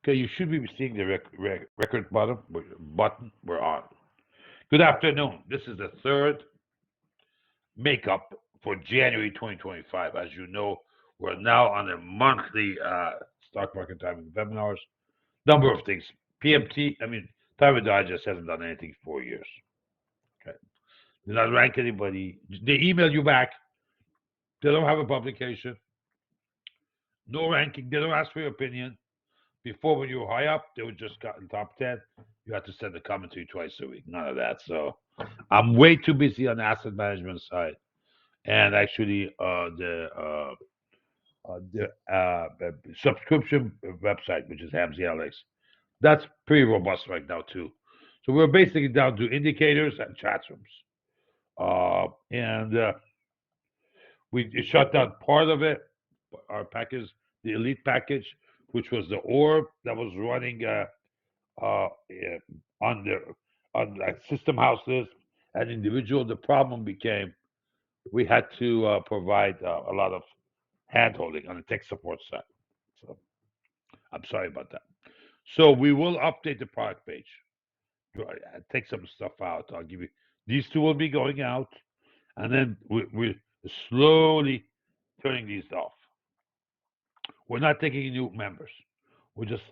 Okay, you should be seeing the record button. We're on. Good afternoon. This is the third makeup for January 2025. As you know, we're now on a monthly stock market timing webinars. Number of things. PMT, Time Digest hasn't done anything in 4 years. Okay. They not rank anybody. They email you back. They don't have a publication. No ranking. They don't ask for your opinion. Before, when you were high up, they would just got in top 10. You had to send a commentary twice a week. None of that. So I'm way too busy on the asset management side. And actually, the subscription website, which is Hamzy Alex, that's pretty robust right now, too. So we're basically down to indicators and chat rooms. And we shut down part of it, our package, the elite package, which was the orb that was running uh, on the on like system houses and individual. The problem became we had to provide a lot of hand holding on the tech support side. So I'm sorry about that. So we will update the product page. Take some stuff out. I'll give you these two will be going out, and then we're slowly turning these off. We're not taking new members. We're just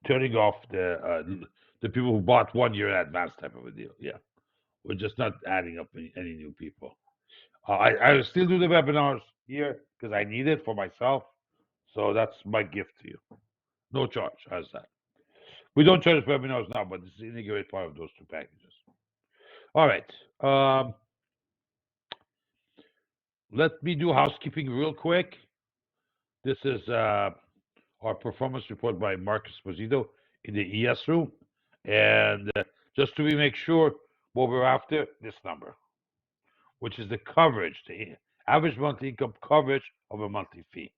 turning off the people who bought 1 year in advance type of a deal. Yeah, we're just not adding up any new people. I still do the webinars here because I need it for myself. So that's my gift to you. No charge. How's that? We don't charge webinars now, but this is an integrated part of those two packages. All right. Let me do housekeeping real quick. This is our performance report by Mark Esposito in the ES room. And just to make sure what we're after, this number, which is the coverage, the average monthly income coverage of a monthly fee.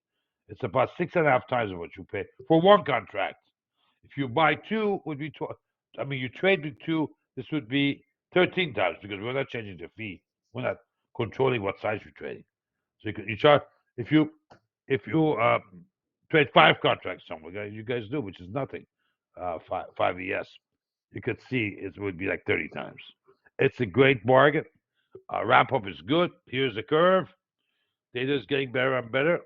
It's about 6.5 times what you pay for one contract. If you buy two, would be you trade with two, this would be 13 times because we're not changing the fee. We're not controlling what size you're trading. So you charge if you trade 5 contracts somewhere, you guys do, which is nothing. 5 ES, you could see it would be like 30 times. It's a great bargain. Ramp up is good. Here's the curve. Data is getting better and better.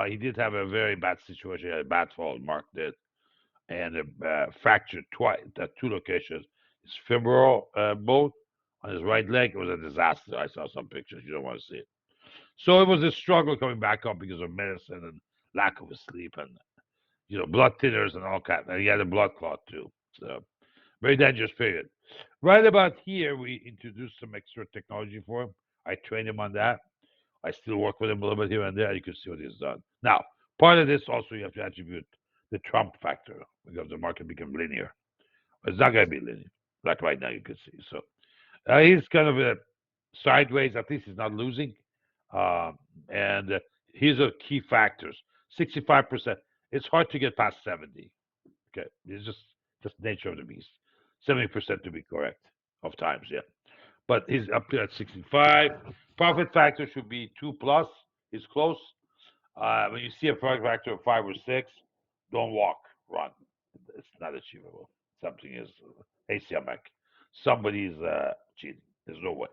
He did have a very bad situation. He had a bad fall, Mark did, and fractured twice at 2 locations. His femoral bone on his right leg, it was a disaster. I saw some pictures. You don't want to see it. So it was a struggle coming back up because of medicine and lack of sleep and blood thinners and all kinds. And he had a blood clot too. So very dangerous period. Right about here, we introduced some extra technology for him. I trained him on that. I still work with him a little bit here and there. You can see what he's done. Now, part of this also you have to attribute the Trump factor because the market became linear. It's not going to be linear, like right now you can see. So he's kind of a sideways. At least he's not losing. And here's the key factors: 65%. It's hard to get past 70. Okay, it's just nature of the beast. 70% to be correct of times, yeah. But he's up to at 65. Profit factor should be 2 plus. He's close. When you see a profit factor of 5 or 6, don't walk, run. It's not achievable. Something is ACMEC. Somebody's cheating. There's no way.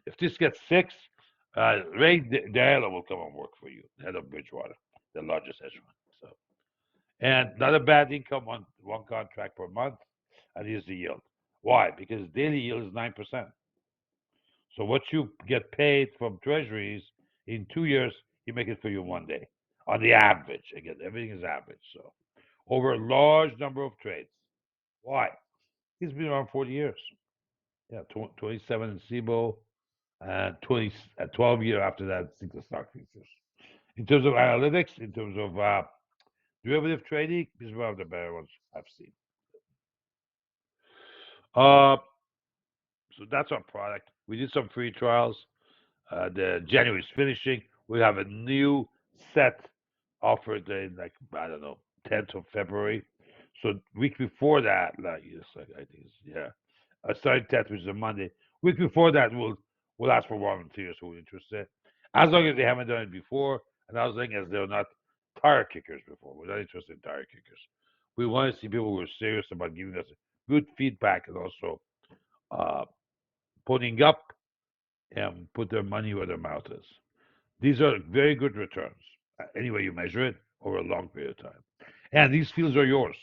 If this gets 6, Ray Dalio will come and work for you, head of Bridgewater, the largest hedge fund. So, and not a bad income on one contract per month, and here's the yield. Why? Because daily yield is 9%. So what you get paid from treasuries in 2 years, you make it for you one day. On the average, again, everything is average. So over a large number of trades. Why? He's been around 40 years. Yeah, 27 in SIBO, and 12 years after that, single stock futures. In terms of analytics, in terms of derivative trading, he's one of the better ones I've seen. So that's our product. We did some free trials. The January is finishing. We have a new set offered in like I don't know 10th of February. So week before that, I think it's starting 10th, which is a Monday. Week before that, we'll ask for volunteers who are interested, as long as they haven't done it before, and as long as they're not tire kickers before. We're not interested in tire kickers. We want to see people who are serious about giving us good feedback and also uh, putting up and put their money where their mouth is. These are very good returns, any way you measure it, over a long period of time. And these fields are yours.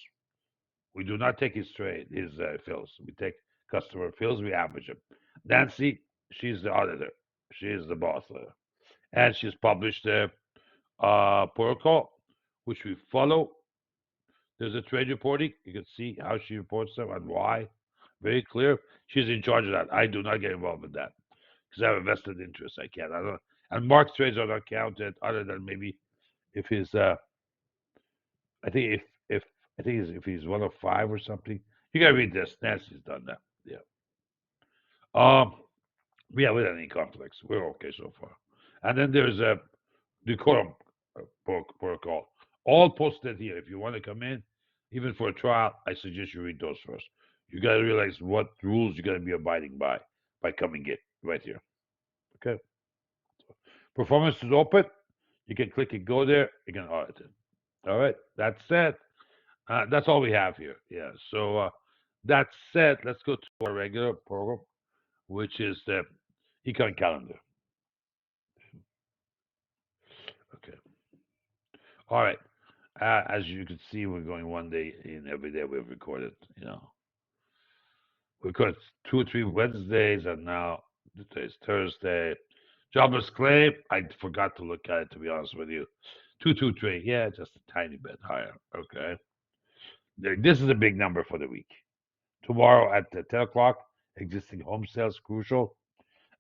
We do not take his trade, his fills. We take customer fills, we average them. Nancy, she's the auditor. She is the boss there. And she's published a protocol, which we follow. There's a trade reporting. You can see how she reports them and why. Very clear. She's in charge of that. I do not get involved with that because I have a vested interest. I can't. I don't. And Mark's trades are not counted, other than maybe if his. I think if I think if he's 105 or something. You gotta read this. Nancy's done that. Yeah. Yeah, without any conflicts, we're okay so far. And then there's a decorum protocol, all posted here. If you want to come in, even for a trial, I suggest you read those first. You got to realize what rules you got to be abiding by coming in right here. Okay. Performance is open. You can click and go there. You can audit it. All right. That said, that's all we have here. Yeah. So that said, let's go to our regular program, which is the econ calendar. Okay. All right. As you can see, we're going one day in every day we've recorded. We recorded 2 or 3 Wednesdays, and now today's Thursday. Jobless claim, I forgot to look at it, to be honest with you. 223, yeah, just a tiny bit higher. Okay. This is a big number for the week. Tomorrow at 10 o'clock, existing home sales crucial.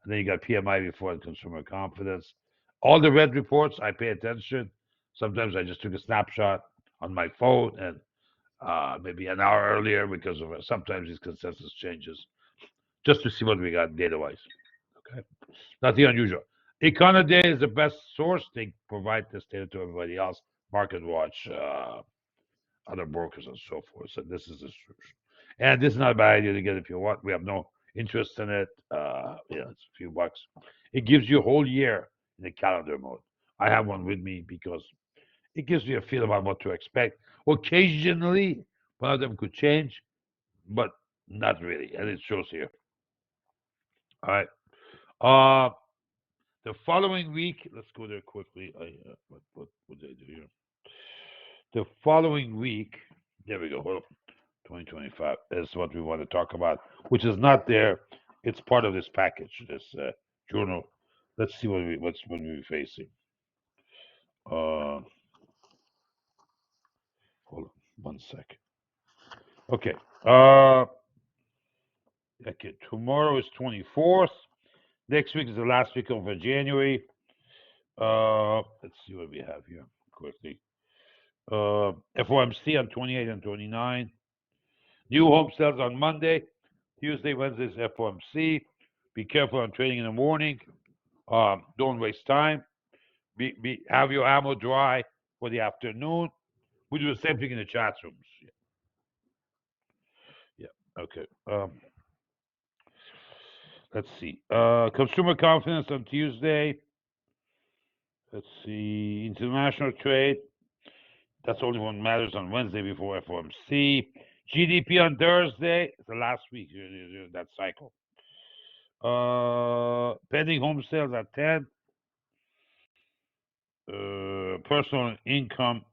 And then you got PMI before and consumer confidence. All the red reports, I pay attention. Sometimes I just took a snapshot on my phone and maybe an hour earlier because of sometimes these consensus changes, just to see what we got data-wise. Okay, nothing unusual. Econoday is the best source. They provide this data to everybody else. Market Watch, other brokers, and so forth. So this is the source. And this is not a bad idea to get if you want. We have no interest in it. Yeah, it's a few bucks. It gives you a whole year in the calendar mode. I have one with me because it gives me a feel about what to expect. Occasionally, one of them could change, but not really, and it shows here. All right. The following week, let's go there quickly. What did I do here? The following week, there we go. 2025 is what we want to talk about, which is not there. It's part of this package, this journal. Let's see what we're facing. Hold on 1 second. Okay. Okay. Tomorrow is 24th. Next week is the last week of January. Let's see what we have here quickly. FOMC on 28 and 29. New home sales on Monday. Tuesday, Wednesday is FOMC. Be careful on trading in the morning. Don't waste time. Have your ammo dry for the afternoon. We do the same thing in the chat rooms. Yeah. Okay. Let's see. Consumer confidence on Tuesday. Let's see. International trade. That's only one matters on Wednesday before FOMC. GDP on Thursday. It's the last week that cycle. Pending home sales at 10. Personal income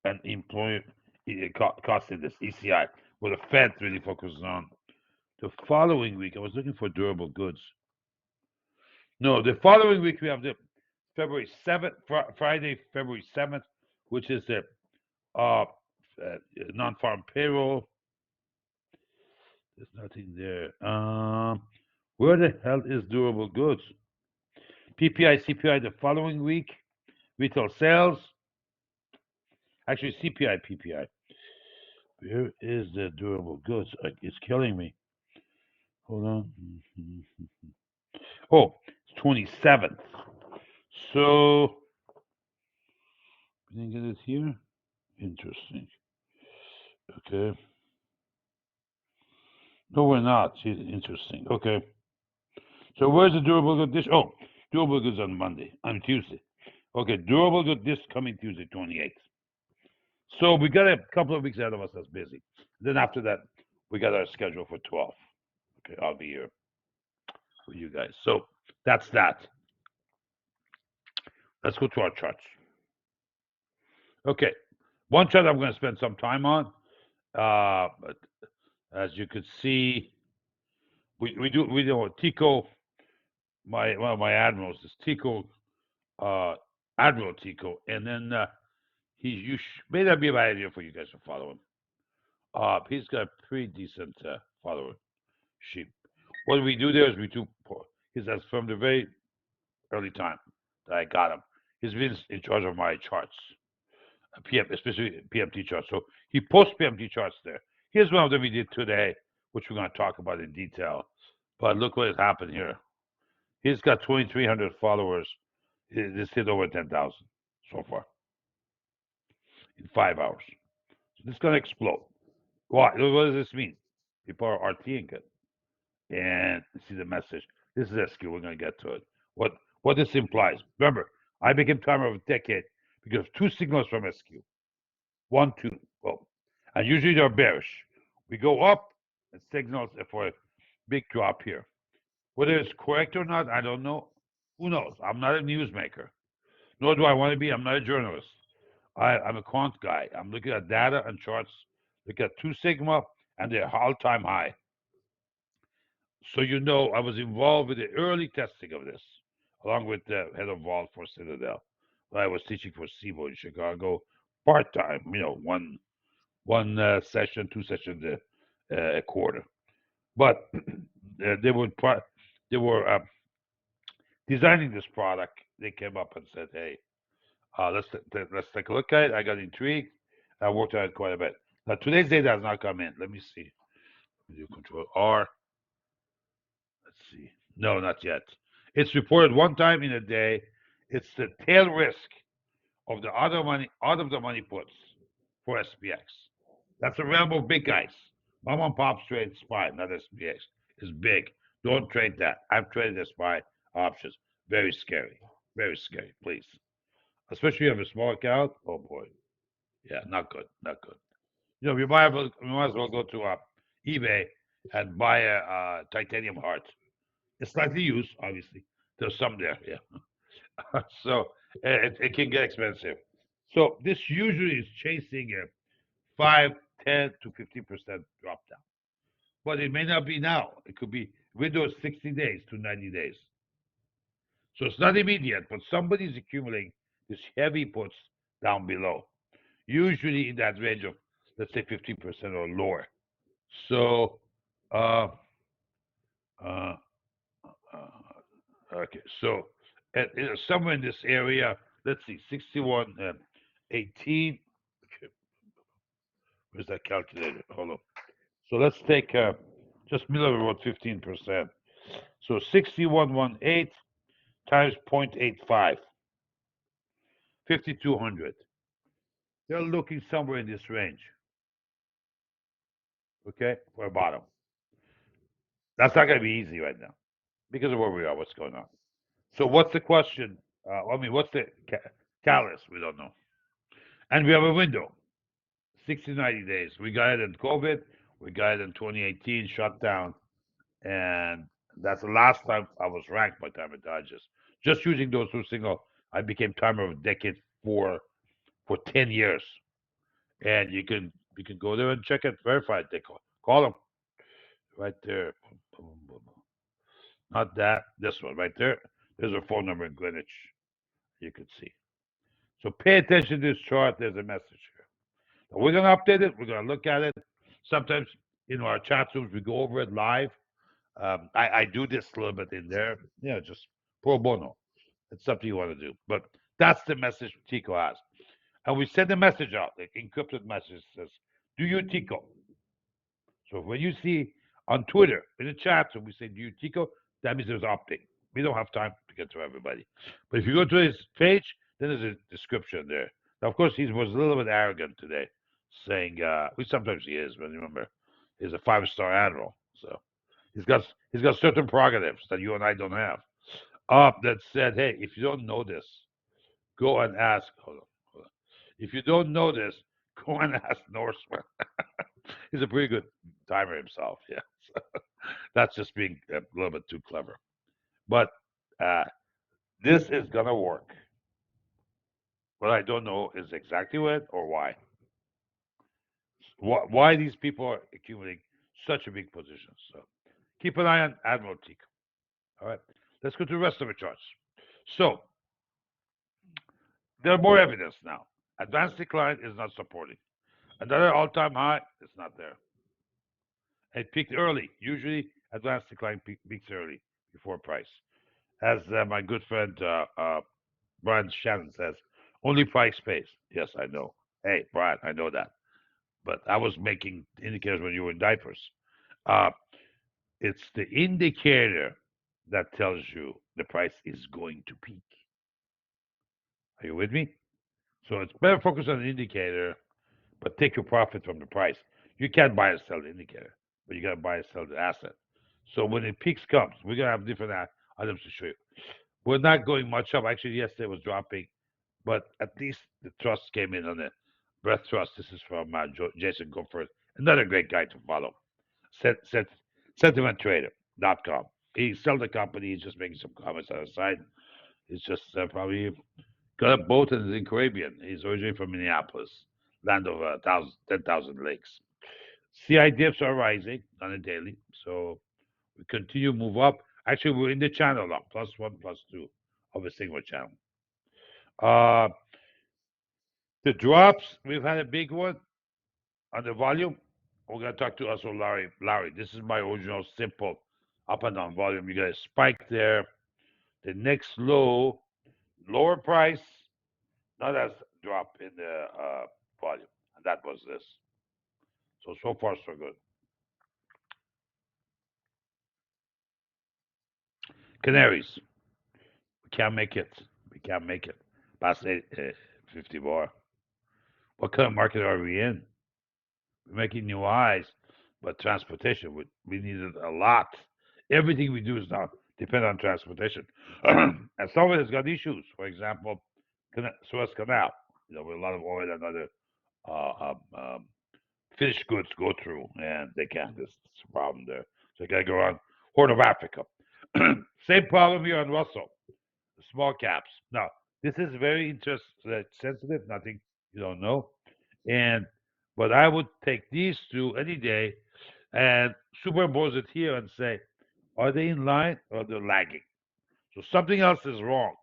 and employer cost index, ECI, where the Fed really focuses on. The following week, I was looking for durable goods. No, the following week we have the February 7th, Friday, February 7th, which is the non-farm payroll. There's nothing there. Where the hell is durable goods? PPI, CPI the following week. Retail sales. Actually, CPI, PPI. Where is the durable goods? It's killing me. Hold on. Oh, it's 27th. So, can you get it here? Interesting. Okay. No, we're not. Interesting. Okay. So where's the durable goods? Oh, durable goods on Monday, on Tuesday. Okay, durable good this coming Tuesday, 28th. So we got a couple of weeks ahead of us that's busy. Then after that, we got our schedule for 12. Okay, I'll be here with you guys. So that's that. Let's go to our charts. Okay, one chart I'm going to spend some time on. But as you could see, we do Tico. One of my admirals is Tico, Admiral Tico, and then may not be a bad idea for you guys to follow him. He's got a pretty decent follower sheep. What we do there is he says from the very early time that I got him, he's been in charge of my charts, especially PMT charts. So he posts PMT charts there. Here's one of them we did today, which we're going to talk about in detail. But look what has happened here. He's got 2,300 followers. This hit over 10,000 so far in 5 hours. So this is going to explode. What does this mean? People are RTing it. And see the message. This is SQ. We're going to get to it. What this implies. Remember, I became timer of a decade because of 2 signals from SQ. 1, 2. Well, and usually they're bearish. We go up and signals for a big drop here. Whether it's correct or not, I don't know. Who knows? I'm not a newsmaker. Nor do I want to be. I'm not a journalist. I'm a quant guy. I'm looking at data and charts. Look at 2 sigma and their all-time high. So I was involved with the early testing of this, along with the head of Vault for Citadel. I was teaching for SIBO in Chicago, part-time, one session, 2 sessions a quarter. But they were designing this product. They came up and said, "Hey, let's take a look at it." I got intrigued. I worked on it quite a bit. Now today's data has not come in. Let me see. Do Control R. Let's see. No, not yet. It's reported one time in a day. It's the tail risk of the out of the money puts for SPX. That's a realm of big guys. Mom and pop trade SPY, not SPX. It's big. Don't trade that. I've traded SPY options. Very scary. Very scary, please. Especially if you have a small account. Oh boy. Yeah, not good. Not good. We might as well go to eBay and buy a titanium heart. It's slightly used, obviously. There's some there, yeah. So it can get expensive. So this usually is chasing a 5, 10 to 15% drop down. But it may not be now. It could be windows 60 days to 90 days. So it's not immediate, but somebody's accumulating this heavy puts down below, usually in that range of, let's say, 15% or lower. So, okay, so somewhere in this area, let's see, 61, 18. Okay. Where's that calculator? Hold on. So let's take just middle of about 15%. So 6118 times 0.85, 5,200. They're looking somewhere in this range. Okay, for a bottom. That's not going to be easy right now because of where we are, what's going on. So what's the question? What's the catalyst? We don't know. And we have a window, 60, 90 days. We got it in COVID. We got it in 2018, shut down. And that's the last time I was ranked by Timer Digest. Just using those 2 signals, I became timer of a decade for 10 years. And you can go there and check it, verify it. They call them right there. Not that, this one right there. There's a phone number in Greenwich. You can see. So pay attention to this chart. There's a message here. Now we're going to update it. We're going to look at it. Sometimes in our chat rooms, we go over it live. I do this a little bit in there. Just pro bono. It's something you want to do. But that's the message Tico has. And we send a message out, like encrypted message says, "Do you Tico?" So when you see on Twitter, in the chat, so we say, "Do you Tico?" That means there's an update. We don't have time to get to everybody. But if you go to his page, then there's a description there. Now, of course, he was a little bit arrogant today, saying, sometimes he is, but remember, he's a 5-star admiral. So he's got certain prerogatives that you and I don't have. That said, hey, if you don't know this, Go and ask. Hold on. If you don't know this, go and ask Norseman. He's a pretty good timer himself. Yeah, that's just being a little bit too clever. But uh, this is gonna work. What I don't know is exactly what or why. Why these people are accumulating such a big position. So keep an eye on Admiralty. All right. Let's go to the rest of the charts. So there are more evidence now. Advanced decline is not supporting. Another all-time high is not there. It peaked early. Usually, advanced decline peaks early before price. As my good friend Brian Shannon says, only price pays. Yes, I know. Hey, Brian, I know that. But I was making indicators when you were in diapers. Uh, it's the indicator that tells you the price is going to peak. Are you with me? So it's better focus on the indicator, but take your profit from the price. You can't buy and sell the indicator, but you got to buy and sell the asset. So when the peaks comes, we're gonna have different items to show you. We're not going much up. Actually, yesterday was dropping, but at least the trust came in on it. Breath Trust. This is from Jason Goforth, another great guy to follow. Set, set, sentimenttrader.com. He sold the company. He's just making some comments on the side. He's just probably got a boat and is in Caribbean. He's originally from Minneapolis, land of 10,000 lakes. CI dips are rising on a daily, so we continue to move up. Actually, we're in the channel now, +1, +2 of a single channel. Uh, the drops, we've had a big one on the volume. We're going to talk to also Larry. Larry, this is my original simple up and down volume. You got a spike there. The next low, lower price, not as drop in the volume. And that was this. So far, so good. Canaries, we can't make it. We can't make it. Past 50 bar. What kind of market are we in? We're making new highs, but transportation, we needed a lot. Everything we do is now depend on transportation. And some of it has got issues. For example, Suez Canal, where a lot of oil and other uh, um, um, finished goods go through, and they can't. There's a problem there. So they got to go around Horn of Africa. Same problem here on Russell, the small caps. Now, this is very sensitive, nothing you don't know. And but I would take these two any day and superimpose it here and say, are they in line or they're lagging? So something else is wrong.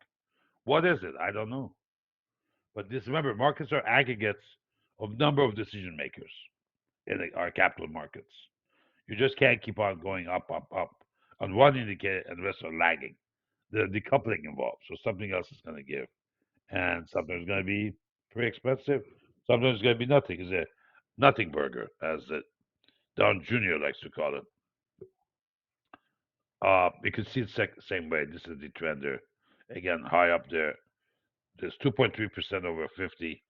What is it? I don't know. But this remember, markets are aggregates of number of decision makers in our capital markets. You just can't keep on going up, up, up on one indicator and the rest are lagging. The decoupling involved. So something else is going to give. And something is going to be pretty expensive. Sometimes it's going to be nothing. It's a nothing burger, as Don Jr. likes to call it. You can see it same way. This is the trender. Again, high up there. There's 2.3% over 50,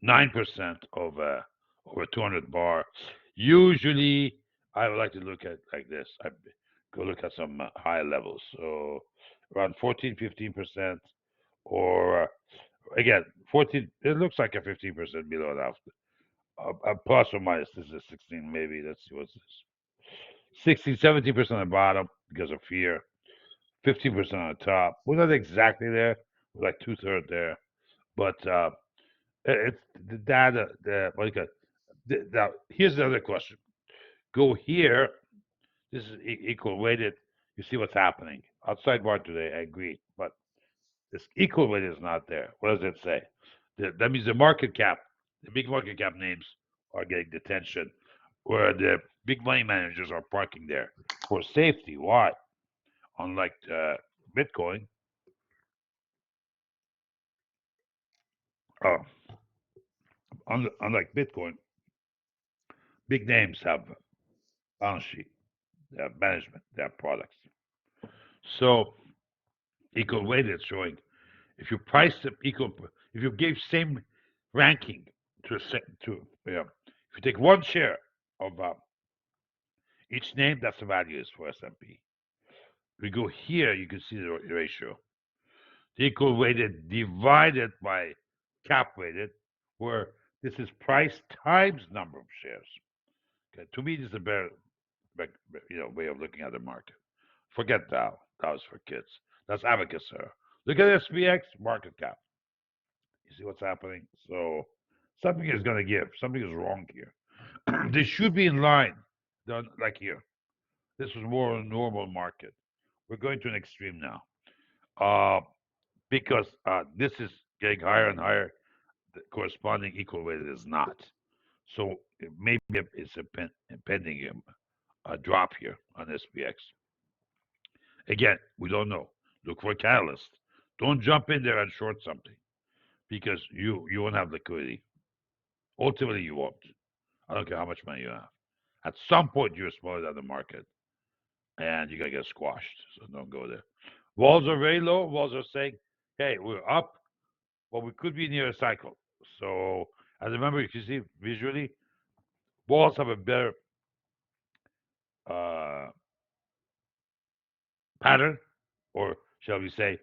9% over 200 bar. Usually, I would like to look at like this. I go look at some high levels. So around 14, 15%, or again, 14. It looks like a 15% below now. Plus or minus. This is 16, maybe. Let's see what's this. 16, 17% on the bottom because of fear. 15% on the top. We're not exactly there. We're like 2/3 there. But it's the data. What do you call now, here's the other question. Go here. This is equal weighted. You see what's happening. Outside bar today, I agree. But this equal weight is not there. What does it say? That means the market cap, the big market cap names are getting detention, where the big money managers are parking there for safety. Why? Unlike Bitcoin, uh, unlike Bitcoin, big names have balance sheet, they have management, they have products. So equal weight is showing if you price them equal, if you gave same ranking to if you take one share of each name, that's the value is for S&P. We go here, you can see the ratio. Equal weighted divided by cap weighted, where this is price times number of shares. Okay, to me, this is a better, way of looking at the market. Forget Dow. Dow is for kids. That's abacus, sir. Look at SPX market cap. You see what's happening? So something is going to give. Something is wrong here. This should be in line, like here. This was more a normal market. We're going to an extreme now, because this is getting higher and higher. The corresponding equal weighted is not. So maybe it's impending a drop here on SPX. Again, we don't know. Look for a catalyst. Don't jump in there and short something because you won't have liquidity. Ultimately, you won't. I don't care how much money you have. At some point, you're smaller than the market, and you're gonna get squashed. So don't go there. Walls are very low. Walls are saying, "Hey, we're up, but we could be near a cycle." So, as remember, if you see visually, walls have a better uh, pattern, or shall we say,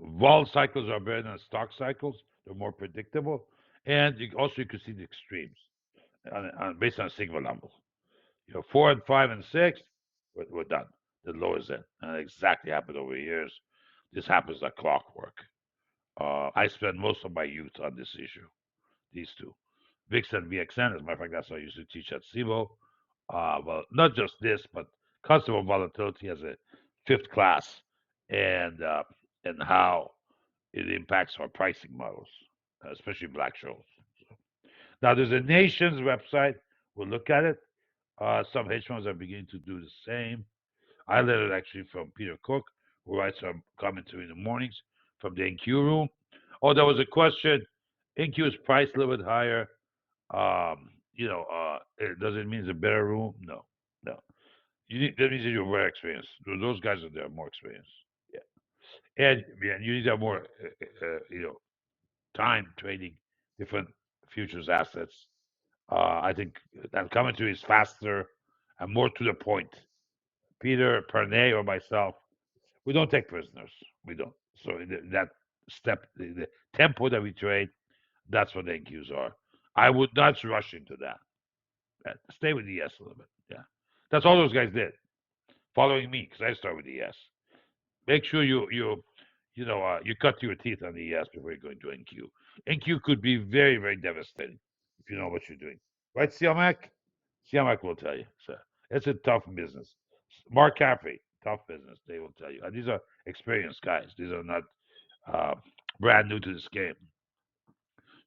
vol cycles are better than stock cycles. They're more predictable, and you can see the extremes based on sigma levels. 4 and 5 and 6, we're done. The low is in, and it exactly happened over years. This happens like clockwork. I spent most of my youth on this issue. These two, VIX and VXN. As a matter of fact, that's what I used to teach at SIBO. Well, not just this, but customer volatility as a fifth class, and how it impacts our pricing models, especially Black-Scholes. Now, there's a Nations website. We'll look at it. Some hedge funds are beginning to do the same. I learned it actually from Peter Cook, who writes our commentary in the mornings from the NQ room. Oh, there was a question. NQ is priced a little bit higher. Does it mean it's a better room? No, no. That means that you're very experienced. Those guys are there more experienced. Yeah, and you need to have more, time trading different futures assets. I think that commentary is faster and more to the point. Peter Pernay or myself, we don't take prisoners. We don't. So that step, the tempo that we trade, that's what the NQs are. I would not rush into that. Stay with the ES a little bit. Yeah, that's all those guys did, following me because I started with the ES. Make sure you cut your teeth on the ES before you go into NQ. NQ could be very very devastating if you know what you're doing. Right, Siamak? Siamak will tell you. So it's a tough business. Mark Caffrey, tough business. They will tell you. And these are experienced guys. These are not uh, brand new to this game.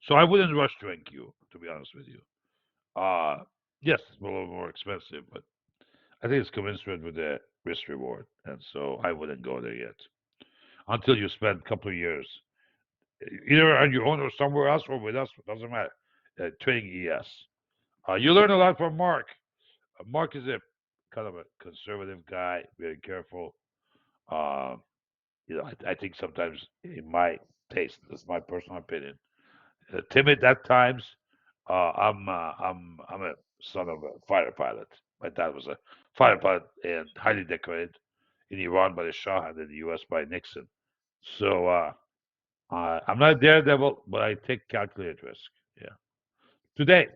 So I wouldn't rush to NQ, to be honest with you. Yes, it's a little more expensive, but I think it's commensurate with the risk reward, and so I wouldn't go there yet until you spend a couple of years, either on your own or somewhere else or with us. It doesn't matter. Trading ES. You learn a lot from Mark. Mark is a kind of a conservative guy, very careful. Uh, I think sometimes in my taste, that's my personal opinion, timid at times. I'm a son of a fighter pilot. My dad was a fighter pilot and highly decorated in Iran by the Shah and in the U.S. by Nixon. So I'm not a daredevil, but I take calculated risk. Yeah. Today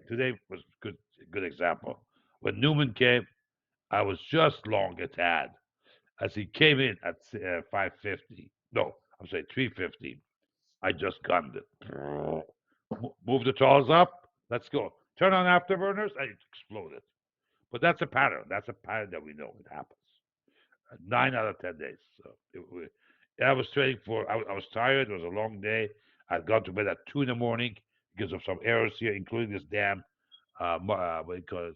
was good example. When Newman came, I was just long a tad. As he came in at 550, no, I'm saying 350, I just gunned it. Move the trawls up. Let's go. Turn on afterburners, and it exploded. But that's a pattern. That's a pattern that we know it happens. 9 out of 10 days. So I was trading for. I was tired. It was a long day. I'd gone to bed at 2 in the morning because of some errors here, including this damn what do you call it?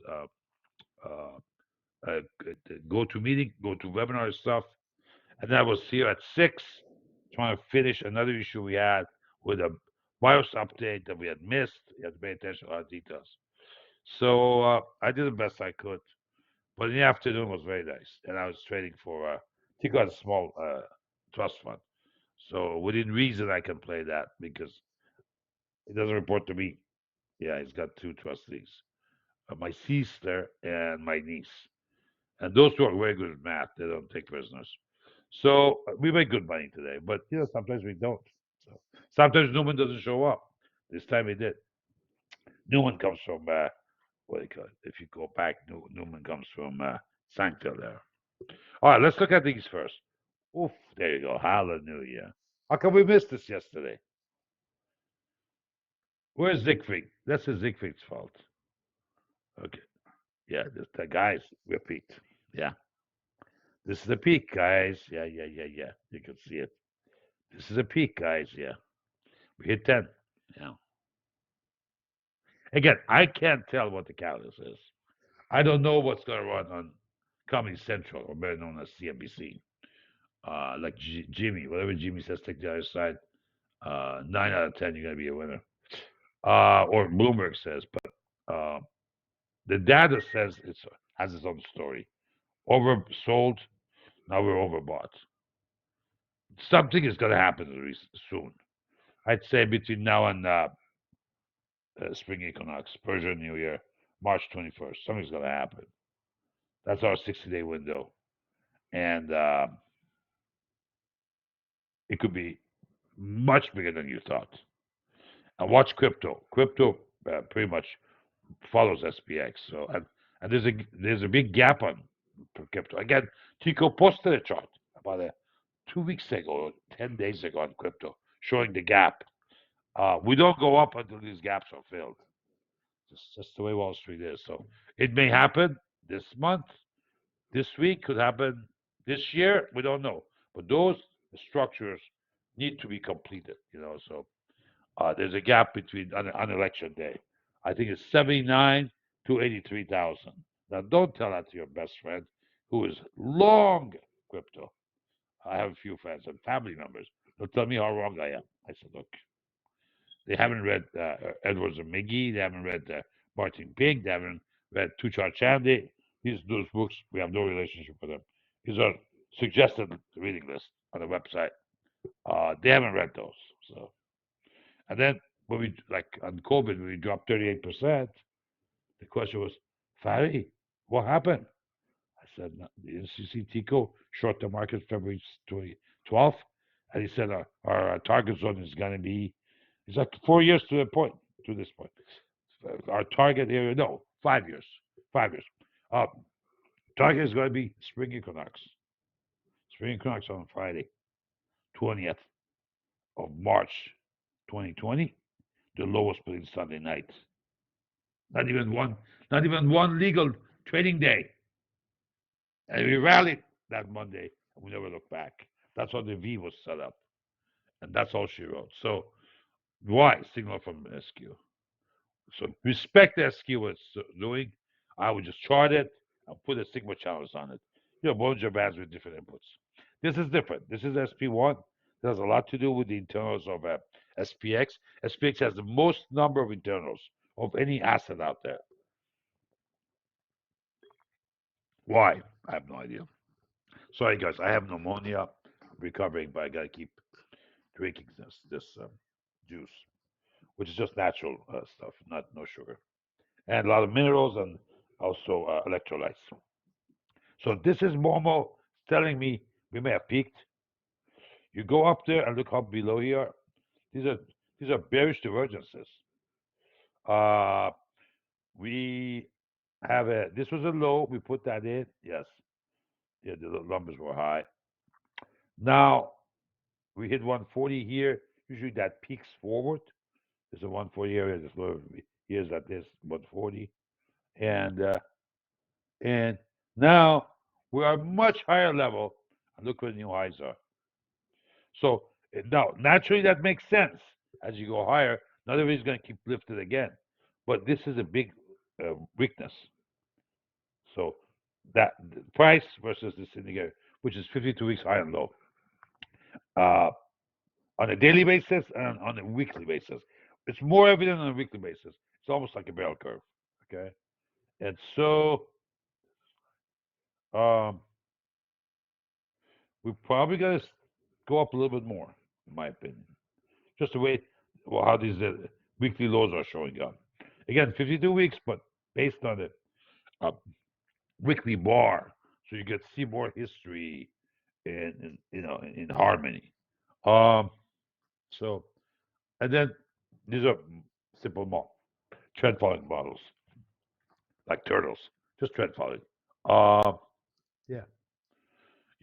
Uh, go to meeting, go to webinar stuff, and I was here at 6 trying to finish another issue we had with a BIOS update that we had missed. You had to pay attention to a lot of details. So I did the best I could. But in the afternoon was very nice. And I was trading for Tico has a small trust fund. So within reason, I can play that because it doesn't report to me. Yeah, he's got two trustees, my sister and my niece. And those two are very good at math. They don't take prisoners. So we make good money today, but sometimes we don't. So sometimes Newman doesn't show up. This time he did. Newman comes from what do you call it? If you go back, Newman comes from Seinfeld there. All right, let's look at these first. Oof, there you go. Hallelujah. How come we missed this yesterday? Where's Siegfried? That's the Siegfried's fault. Okay. Yeah, the guys repeat. Yeah. This is the peak, guys. Yeah, yeah, yeah, yeah. You can see it. This is a peak, guys. Yeah. We hit 10. Yeah. Again, I can't tell what the catalyst is. I don't know what's going to run on Comedy Central, or better known as CNBC. Like Jimmy, whatever Jimmy says, take the other side. 9 out of 10, you're going to be a winner. Or Bloomberg says, but the data says it has its own story. Oversold, now we're overbought. Something is going to happen soon. I'd say between now and spring equinox, Persian New Year, March 21st, something's going to happen. That's our 60-day window. And it could be much bigger than you thought. And watch crypto. Crypto pretty much follows SPX. So and there's a big gap on crypto. Again, Tico posted a chart about 2 weeks ago, 10 days ago on crypto, showing the gap. We don't go up until these gaps are filled. It's just the way Wall Street is. So it may happen this month, this week, could happen this year. We don't know. But those structures need to be completed. So there's a gap between on election day. I think it's 79 to 83,000. Now, don't tell that to your best friend who is long crypto. I have a few friends and family members. They'll tell me how wrong I am. I said, look, they haven't read Edwards and McGee. They haven't read Martin Pig. They haven't read Tushar Chandy. Those books, we have no relationship with them. These are suggested reading lists on the website. They haven't read those. So, and then when we like on COVID, when we dropped 38%, the question was, Fari, what happened? I said, no, didn't you see Tico short the market February 12th? And he said, our target zone is going to be, it's like 4 years to this point. Our target area, no, 5 years. 5 years. Target is going to be spring equinox. Spring equinox on Friday, 20th of March 2020. The lowest between Sunday night. Not even one legal trading day. And we rallied that Monday, and we never looked back. That's how the V was set up, and that's all she wrote. So why signal from SQ? So respect SQ what's doing. I would just chart it and put a sigma challenge on it. Bones are bands with different inputs. This is different. This is SP1. It has a lot to do with the internals of SPX. SPX has the most number of internals of any asset out there. Why? I have no idea. Sorry, guys. I have pneumonia. I'm recovering, but I gotta keep drinking this juice, which is just natural stuff, not no sugar, and a lot of minerals and also electrolytes. So this is Momo telling me we may have peaked. You go up there and look up below here. These are bearish divergences. Uh, we have this was a low. We put that in. Yes. Yeah, the numbers were high. Now we hit 140 here. Usually that peaks forward. There's a 140 area. There's lower. Here's that this 140, and now we are much higher level. And look where the new highs are. So now naturally that makes sense. As you go higher, not everybody's going to keep lifted again, but this is a big weakness. So that the price versus this indicator, which is 52 weeks high and low. On a daily basis and on a weekly basis. It's more evident on a weekly basis. It's almost like a bell curve. Okay. And so we probably got to go up a little bit more, in my opinion. Just the way how these weekly lows are showing up. Again, 52 weeks, but based on the weekly bar. So you get see more history in harmony. Um, so and then these are simple trend following models like turtles, just trend following. Uh, yeah,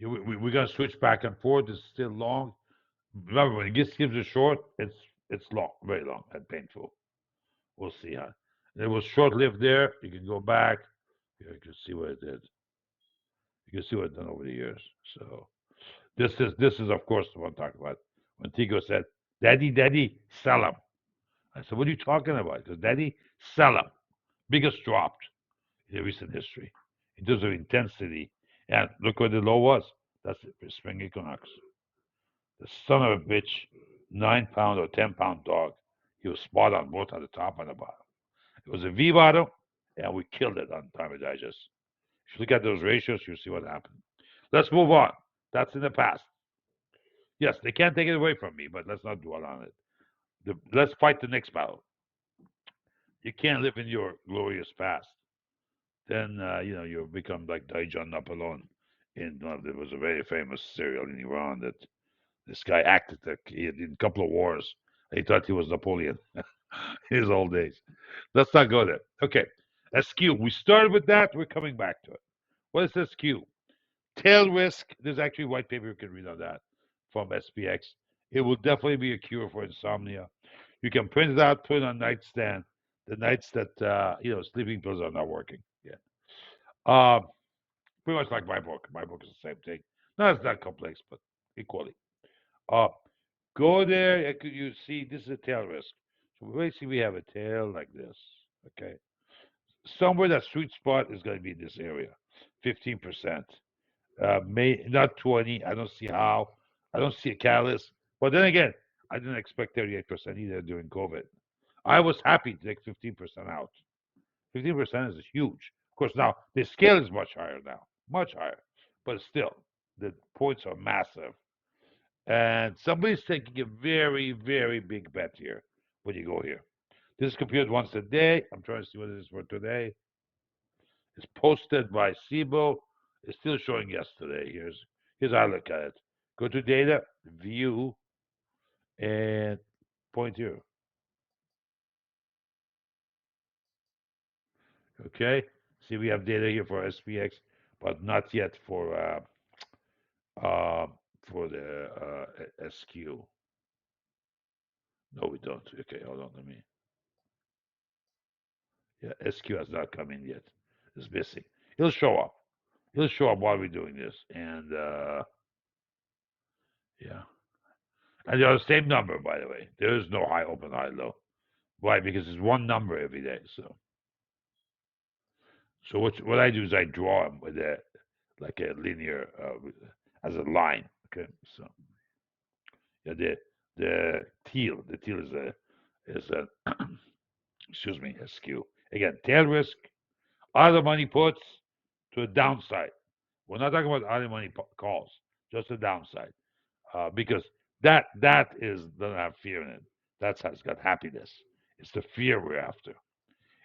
we're gonna switch back and forth. It's still long. Remember, when it gets gives it short, it's long, very long and painful. We'll see. Huh? And it was short lived there. You can go back. You can see what it did. You can see what it's done over the years. So this is of course the one I'm talking about. When Tigo said, "Daddy, Daddy, sell them." I said, "What are you talking about?" Because Daddy, sell them. Biggest dropped in recent history in terms of intensity. And look what the low was. That's it for spring equinox. The son of a bitch, 9 pound or 10 pound dog. He was spot on both on the top and the bottom. It was a V bottom, and we killed it on Time of Digest. If you look at those ratios, you'll see what happened. Let's move on. That's in the past. Yes, they can't take it away from me, but let's not dwell on it. Let's fight the next battle. You can't live in your glorious past. Then you become like Daejeon Napoleon. There was a very famous serial in Iran that this guy acted like he had in a couple of wars. He thought he was Napoleon in his old days. Let's not go there. Okay, SQ. We started with that. We're coming back to it. What is SQ? Tail risk. There's actually a white paper you can read on that from SPX. It will definitely be a cure for insomnia. You can print it out, put it on nightstand. The nights that sleeping pills are not working. Yeah. Uh, Pretty much like my book. My book is the same thing. No, it's not complex, but equally. Uh, Go there. You see, this is a tail risk. So basically, we have a tail like this. Okay. Somewhere that sweet spot is going to be in this area, 15%. May not 20. I don't see how. I don't see a catalyst. But then again, I didn't expect 38% either during COVID. I was happy to take 15% out. 15% is huge. Of course, now the scale is much higher now, much higher. But still, the points are massive. And somebody's taking a very, very big bet here when you go here. This is computed once a day. I'm trying to see what it is for today. It's posted by Sibo. It's still showing yesterday. Here's how I look at it. Go to data, view, and point here. Okay. See, we have data here for SPX, but not yet uh, for the SQ. No, we don't. Okay, hold on. Let me. Yeah, SQ has not come in yet. It's missing. He'll show up. He'll show up while we're doing this, and yeah. And they're the same number, by the way. There is no high, open, high, low. Why? Because it's one number every day. So what I do is I draw them with a linear as a line. Okay, so yeah, the teal is a excuse me, a skew. Again, tail risk, other money puts to a downside. We're not talking about other money calls, just a downside, because that is doesn't have fear in it. That's has got happiness. It's the fear we're after.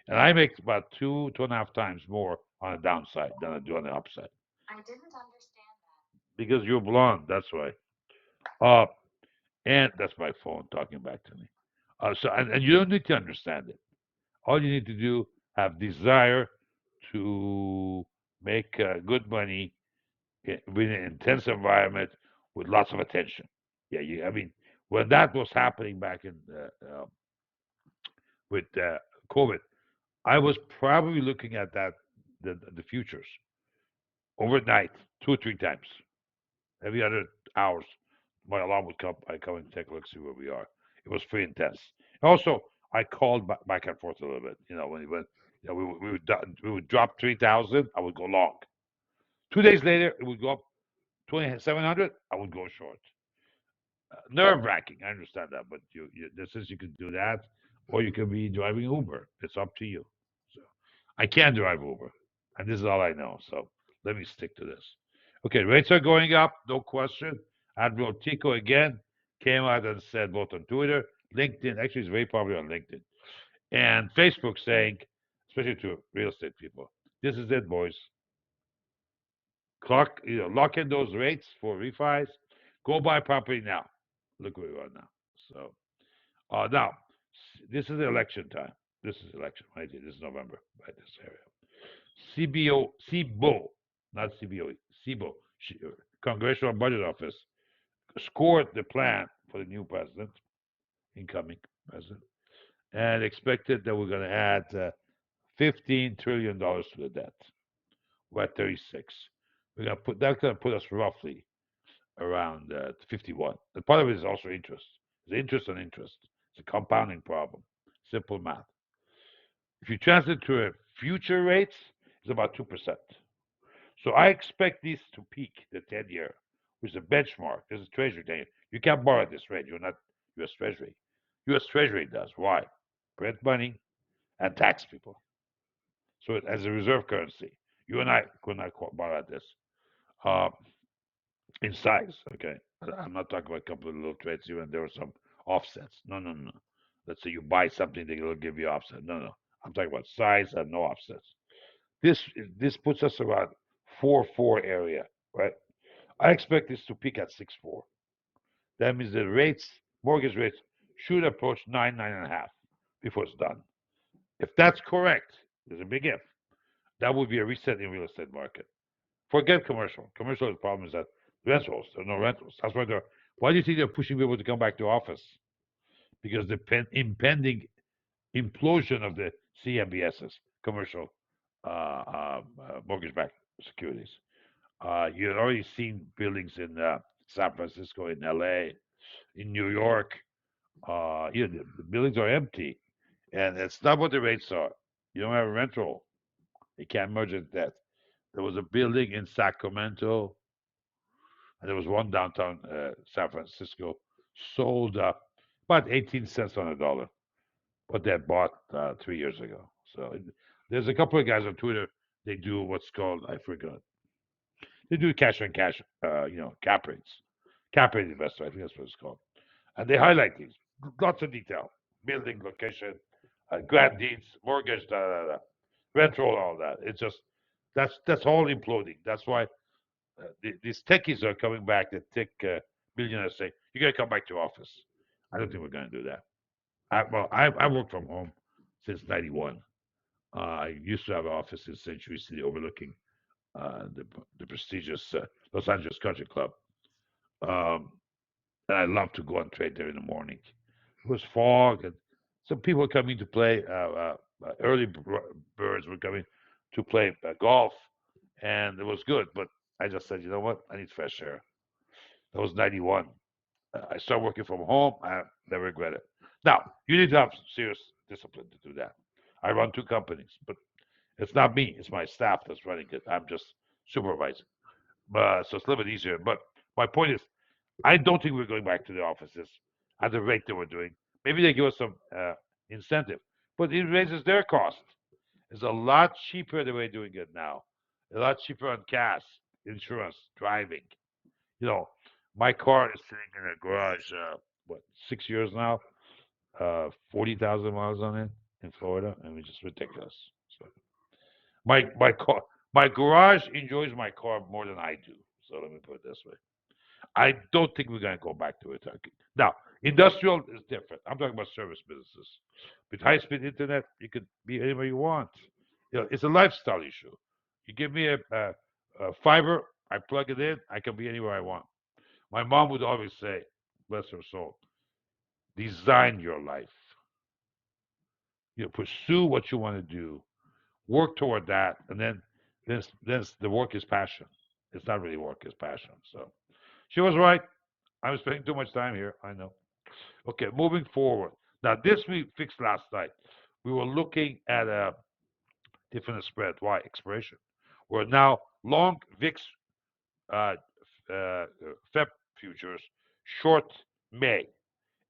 And I make about 2.5 times more on the downside than I do on the upside. I didn't understand that. Because you're blonde, that's why. Uh, and that's my phone talking back to me. And you don't need to understand it. All you need to do have desire to make good money with an intense environment with lots of attention. Yeah, I mean, when that was happening back in with COVID, I was probably looking at the futures overnight 2 or 3 times every other hours. My alarm would come. I come and take a look, see where we are. It was pretty intense. Also, I called back and forth a little bit. When we would drop 3,000, I would go long. 2 days later, it would go up 2,700. I would go short. Nerve wracking. I understand that, but this is you can do that, or you can be driving Uber. It's up to you. So I can drive Uber, and this is all I know. So let me stick to this. Okay, rates are going up, no question. Admiral Tico again came out and said both on Twitter, LinkedIn. Actually, it's very popular on LinkedIn and Facebook, saying, especially to real estate people, this is it, boys. lock in those rates for refis. Go buy property now. Look where we are now. So now this is election time. This is election right here. This is November right this area. CBO, not CBOE, CBO, Congressional Budget Office scored the plan for the new president, incoming president, and expected that we're going to add $15 trillion to the debt. We're at 36. We're going to put that's going to put us roughly around 51. And part of it is also interest. It's interest on interest. It's a compounding problem. Simple math. If you translate to a future rates, it's about 2%. So I expect this to peak the 10-year, which is a benchmark. This is Treasury 10-year. You can't borrow at this rate. You're not U.S. Treasury. U.S. Treasury does. Why? Print money and tax people. So as a reserve currency, you and I could not borrow at this uh, in size. Okay, I'm not talking about a couple of little trades here and there were some offsets. No, no, no. Let's say you buy something, they'll give you offset. No, no. I'm talking about size and no offsets. This this puts us around 4.4 area, right? I expect this to peak at 6.4. That means the rates, mortgage rates, should approach 9.5 before it's done. If that's correct, there's a big if. That would be a reset in real estate market. Forget commercial. Commercial, the problem is that rentals, there are no rentals. That's why they're. Why do you think they're pushing people to come back to office? Because the impending implosion of the CMBSs, commercial mortgage-backed securities. You've already seen buildings in San Francisco, in LA, in New York. The buildings are empty, and it's not what the rates are. You don't have a rental. You can't merge it that. There was a building in Sacramento, and there was one downtown San Francisco, sold about 18 cents on a dollar, but they had bought 3 years ago. So there's a couple of guys on Twitter. They do what's called, I forgot. They do cash on cash, cap rates, cap rate investor. I think that's what it's called. And they highlight these, lots of detail, building, location, grant deeds, mortgage, rental, all that. It's just that's all imploding. That's why these techies are coming back. The tech billionaires say you got to come back to office. I don't think we're going to do that. I worked from home since '91. I used to have an office in Century City overlooking the prestigious Los Angeles Country Club. Um, and I love to go and trade there in the morning. It was fog, and some people were coming to play. Early birds were coming to play golf, and it was good. But I just said, you know what? I need fresh air. That was '91. I started working from home. I never regret it. Now, you need to have serious discipline to do that. I run two companies, but it's not me. It's my staff that's running it. I'm just supervising. So it's a little bit easier. But my point is, I don't think we're going back to the offices at the rate that we're doing. Maybe they give us some incentive, but it raises their cost. It's a lot cheaper the way doing it now. A lot cheaper on gas, insurance, driving. You know, my car is sitting in a garage. What 6 years now? 40,000 miles on it in Florida, and it's just ridiculous. So my car, my garage enjoys my car more than I do. So let me put it this way. I don't think we're going to go back to it. Now, industrial is different. I'm talking about service businesses. With high-speed internet, you could be anywhere you want. It's a lifestyle issue. You give me a fiber, I plug it in, I can be anywhere I want. My mom would always say, bless her soul, design your life. Pursue what you want to do, work toward that, and then the work is passion. It's not really work; it's passion. So she was right. I'm spending too much time here. I know. Okay, moving forward. Now, this we fixed last night. We were looking at a different spread. Why? Expiration. We're now long VIX uh, FEP futures, short May.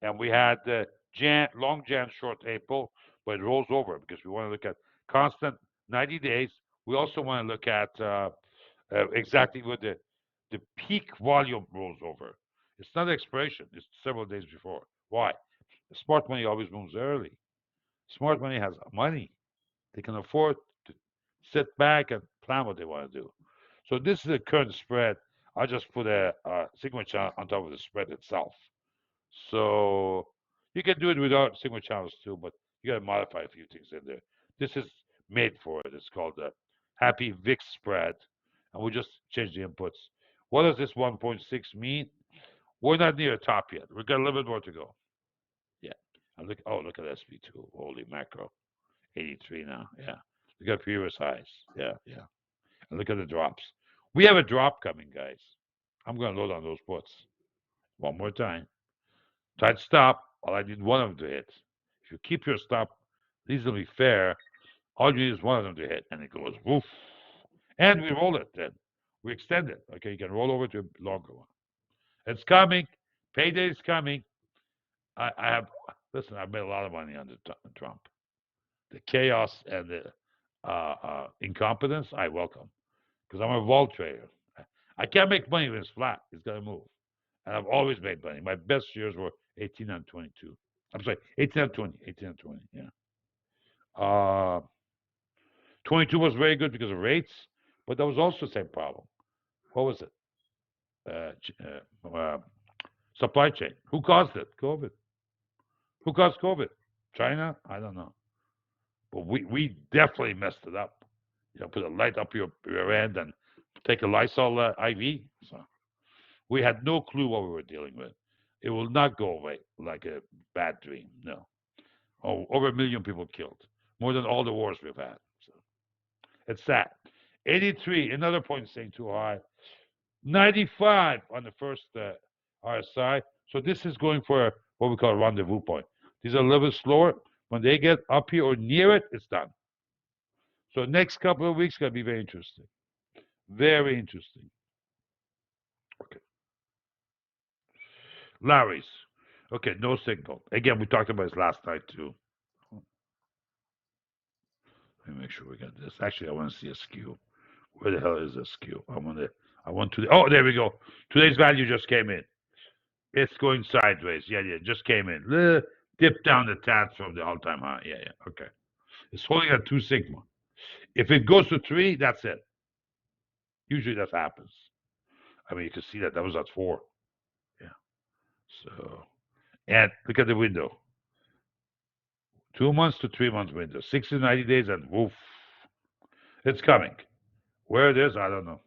And we had long Jan, short April, but it rolls over because we want to look at constant 90 days. We also want to look at exactly what the peak volume rolls over. It's not expiration, it's several days before. Why? The smart money always moves early. Smart money has money. They can afford to sit back and plan what they want to do. So this is the current spread. I just put a sigma channel on top of the spread itself. So you can do it without sigma channels too, but you got to modify a few things in there. This is made for it. It's called the Happy VIX spread, and we just change the inputs. What does this 1.6 mean? We're not near the top yet. We've got a little bit more to go. Yeah. And look, oh, look at SP2. Holy macro. 83 now. Yeah. Look at previous highs. Yeah, yeah. And look at the drops. We have a drop coming, guys. I'm going to load on those puts. One more time. Tight stop. All I need one of them to hit. If you keep your stop reasonably fair, all you need is one of them to hit, and it goes woof. And we roll it then. We extend it. Okay, you can roll over to a longer one. It's coming. Payday's coming. I have, listen, I've made a lot of money under Trump. The chaos and the incompetence, I welcome. Because I'm a vol trader. I can't make money when it's flat. It's got to move. And I've always made money. My best years were 18 and 22. I'm sorry, 18 and 20. 18 and 20, yeah. 22 was very good because of rates, but that was also the same problem. What was it? Supply chain. Who caused it? COVID. Who caused COVID? China? I don't know. But we definitely messed it up. You know, put a light up your end and take a Lysol IV. So we had no clue what we were dealing with. It will not go away like a bad dream. No. Oh, over 1 million people killed, more than all the wars we've had. So it's sad. 83, another point saying too high. 95 on the first RSI. So this is going for what we call a rendezvous point. These are a little bit slower. When they get up here or near it, it's done. So next couple of weeks going to be very interesting. Very interesting. Okay. Larry's. Okay, no signal. Again, we talked about this last night too. Let me make sure we got this. Actually, I want to see a skew. Where the hell is a skew? I want to. Oh, there we go. Today's value just came in. It's going sideways. Yeah, yeah, just came in. Dip down the tad from the all-time high. Yeah, yeah. Okay. It's holding at 2 sigma. If it goes to 3, that's it. Usually that happens. I mean, you can see that was at 4. Yeah. So, and look at the window. 2 months to 3 months window. 60 to 90 days, and woof. It's coming. Where it is, I don't know.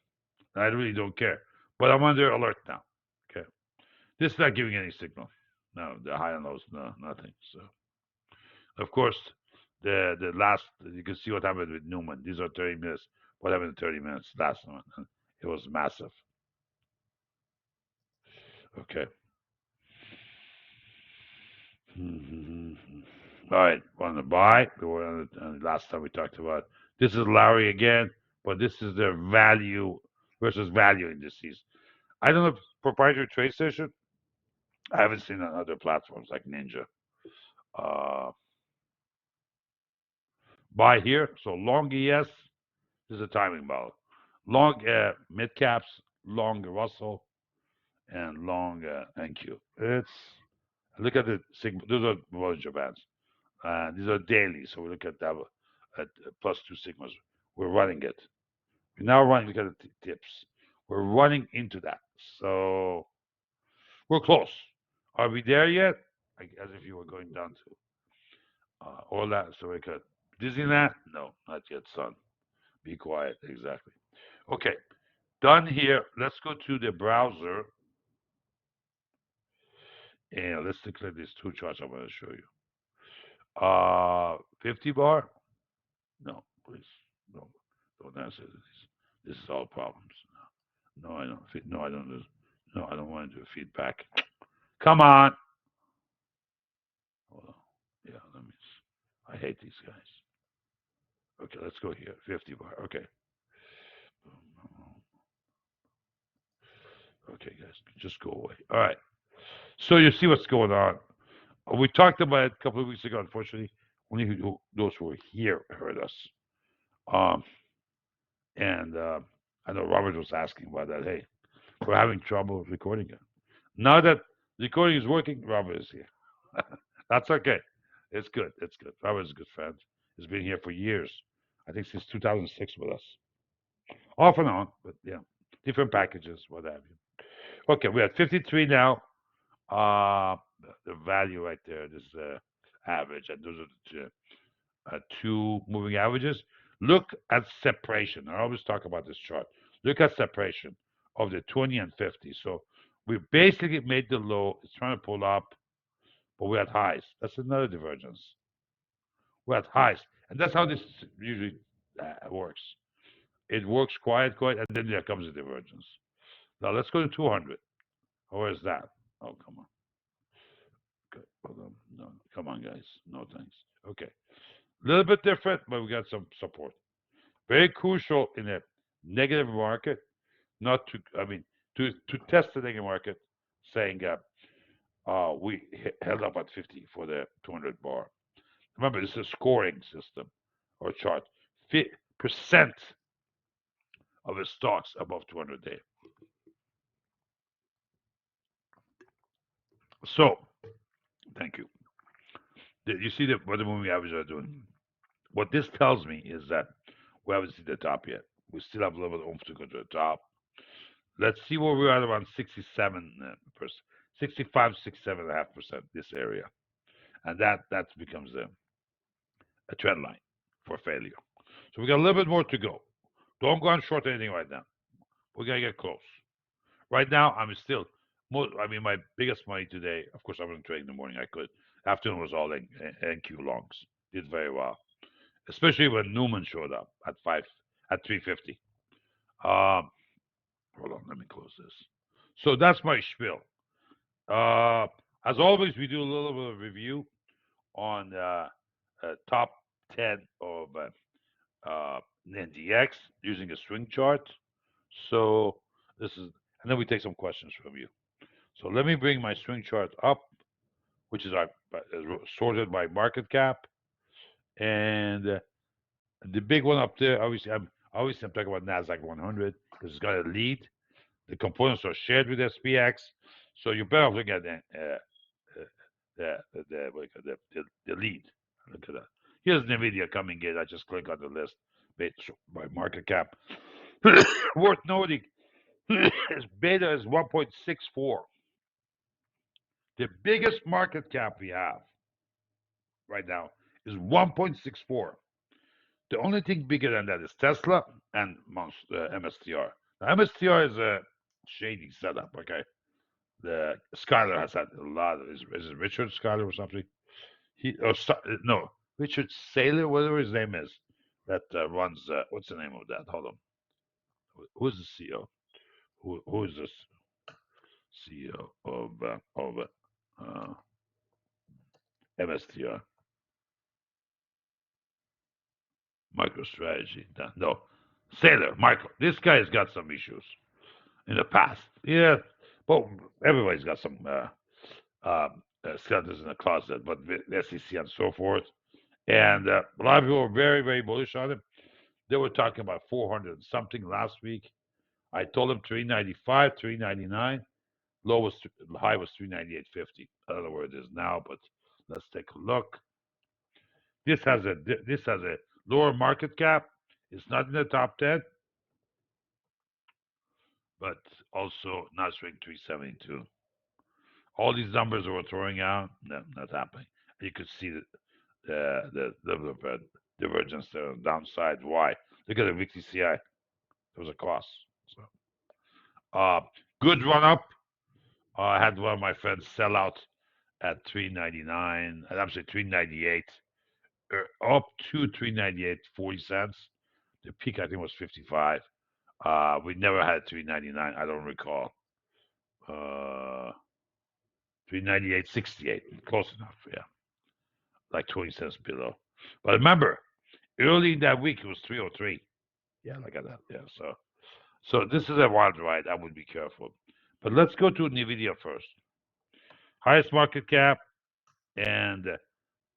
I really don't care. But I'm under alert now. Okay. This is not giving any signal. No, the high and lows, no, nothing. So, of course, the last, you can see what happened with Newman. These are 30 minutes. What happened in 30 minutes? Last one. It was massive. Okay. All right, on the buy. Last time we talked about this is Larry again, but this is their value versus value indices. I don't know if proprietary trade session. I haven't seen on other platforms like Ninja. Uh, buy here. So long ES is a timing model. Long mid caps, long Russell, and long NQ. It's look at the Sigma. Those are Bollinger Bands. These are daily, so we look at that at plus 2 sigmas. We're running it. We're now running. Look at the tips. We're running into that. So we're close. Are we there yet? As if you were going down to all that. So we could Disneyland? No, not yet, son. Be quiet. Exactly. Okay. Done here. Let's go to the browser. And let's declare these 2 charts I'm going to show you. 50 bar? No, please. No, don't answer this. This is all problems. No, I don't. No, I don't. No, I don't want to do feedback. Come on. Hold on. Yeah, let me. I hate these guys. Okay, let's go here. 50 bar. Okay. Okay, guys, just go away. All right. So you see what's going on. We talked about it a couple of weeks ago. Unfortunately, only those who were here heard us. And I know Robert was asking about that. Hey, we're having trouble recording it. Now that the recording is working, Robert is here. That's okay. It's good. It's good. Robert's a good friend. He's been here for years. I think since 2006 with us. off and on, but yeah, different packages, what have you. Okay, we're at 53 now. The value right there, this average, and those are the two moving averages. Look at separation. I always talk about this chart. Look at separation of the 20 and 50. So we basically made the low. It's trying to pull up, but we're at highs. That's another divergence. We're at highs, and that's how this usually works. It works quiet, and then there comes a divergence. Now let's go to 200. Where is that? Oh, come on. Okay, hold on. No, come on, guys. No thanks. Okay, a little bit different, but we got some support. Very crucial in a negative market, not to, I mean, to test the negative market, saying we held up at 50 for the 200 bar. Remember, this is a scoring system or chart. Percent of the stocks above 200 day. So, thank you. You see what the moving averages are doing. What this tells me is that we haven't seen the top yet. We still have a little bit of oomph to go to the top. Let's see where we're at around 67%, 65, 67.5%, this area. And that becomes a trend line for failure. So we got a little bit more to go. Don't go on short anything right now. We're going to get close. Right now, I'm still, my biggest money today, of course, I wasn't trading in the morning. I could. Afternoon was all NQ longs. Did very well, especially when Newman showed up at 350. Hold on, let me close this. So that's my spiel. As always, we do a little bit of review on top 10 of NDX using a swing chart. So this is, and then we take some questions from you. So let me bring my swing chart up, which is sorted by market cap, and the big one up there. Obviously, I'm talking about Nasdaq 100 because it's got a lead. The components are shared with SPX, so you better look at the lead. Look at that. Here's NVIDIA coming in. I just click on the list by market cap. Worth noting, its beta is 1.64. The biggest market cap we have right now is 1.64. The only thing bigger than that is Tesla and MSTR. Now, MSTR is a shady setup, okay? The Schuyler has had a lot of, is it Richard Schuyler or something? No, Richard Saylor, whatever his name is, that runs, what's the name of that? Hold on. Who's the CEO? Who is this CEO of MSTR? MicroStrategy. No, Saylor, Michael. This guy has got some issues in the past. Yeah, well, everybody's got some skeletons in the closet, but the SEC and so forth. And a lot of people were very, very bullish on him. They were talking about 400 something last week. I told them 395, 399. High was 398.50. I don't know where it is now, but let's take a look. This has a lower market cap. It's not in the top 10, but also not swing 372. All these numbers that we're throwing out, no, not happening. You could see the level of divergence there on the downside. Why? Look at the VXCI. There was a cost. So, good run up. I had one of my friends sell out at 399, and I'm saying 398, up to 398.40 cents. The peak I think was 55. We never had 399. I don't recall. 398.68, close enough. Yeah, like 20 cents below. But remember, early in that week it was 303. Yeah, look at that. Yeah, so this is a wild ride. I would be careful. But let's go to NVIDIA first. Highest market cap and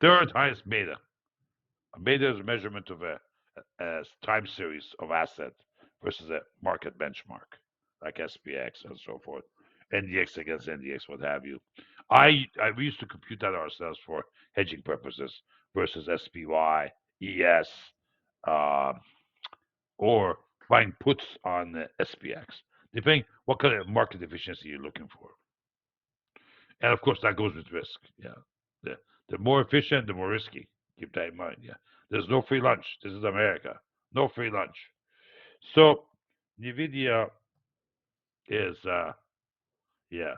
third highest beta. Beta is a measurement of a time series of asset versus a market benchmark, like SPX and so forth, NDX against NDX, what have you. We used to compute that ourselves for hedging purposes versus SPY, ES, or buying puts on SPX, depending what kind of market efficiency you're looking for. And of course, that goes with risk. Yeah. The, the more efficient, the more risky. Keep that in mind. Yeah. There's no free lunch. This is America. No free lunch. So, NVIDIA is, yeah,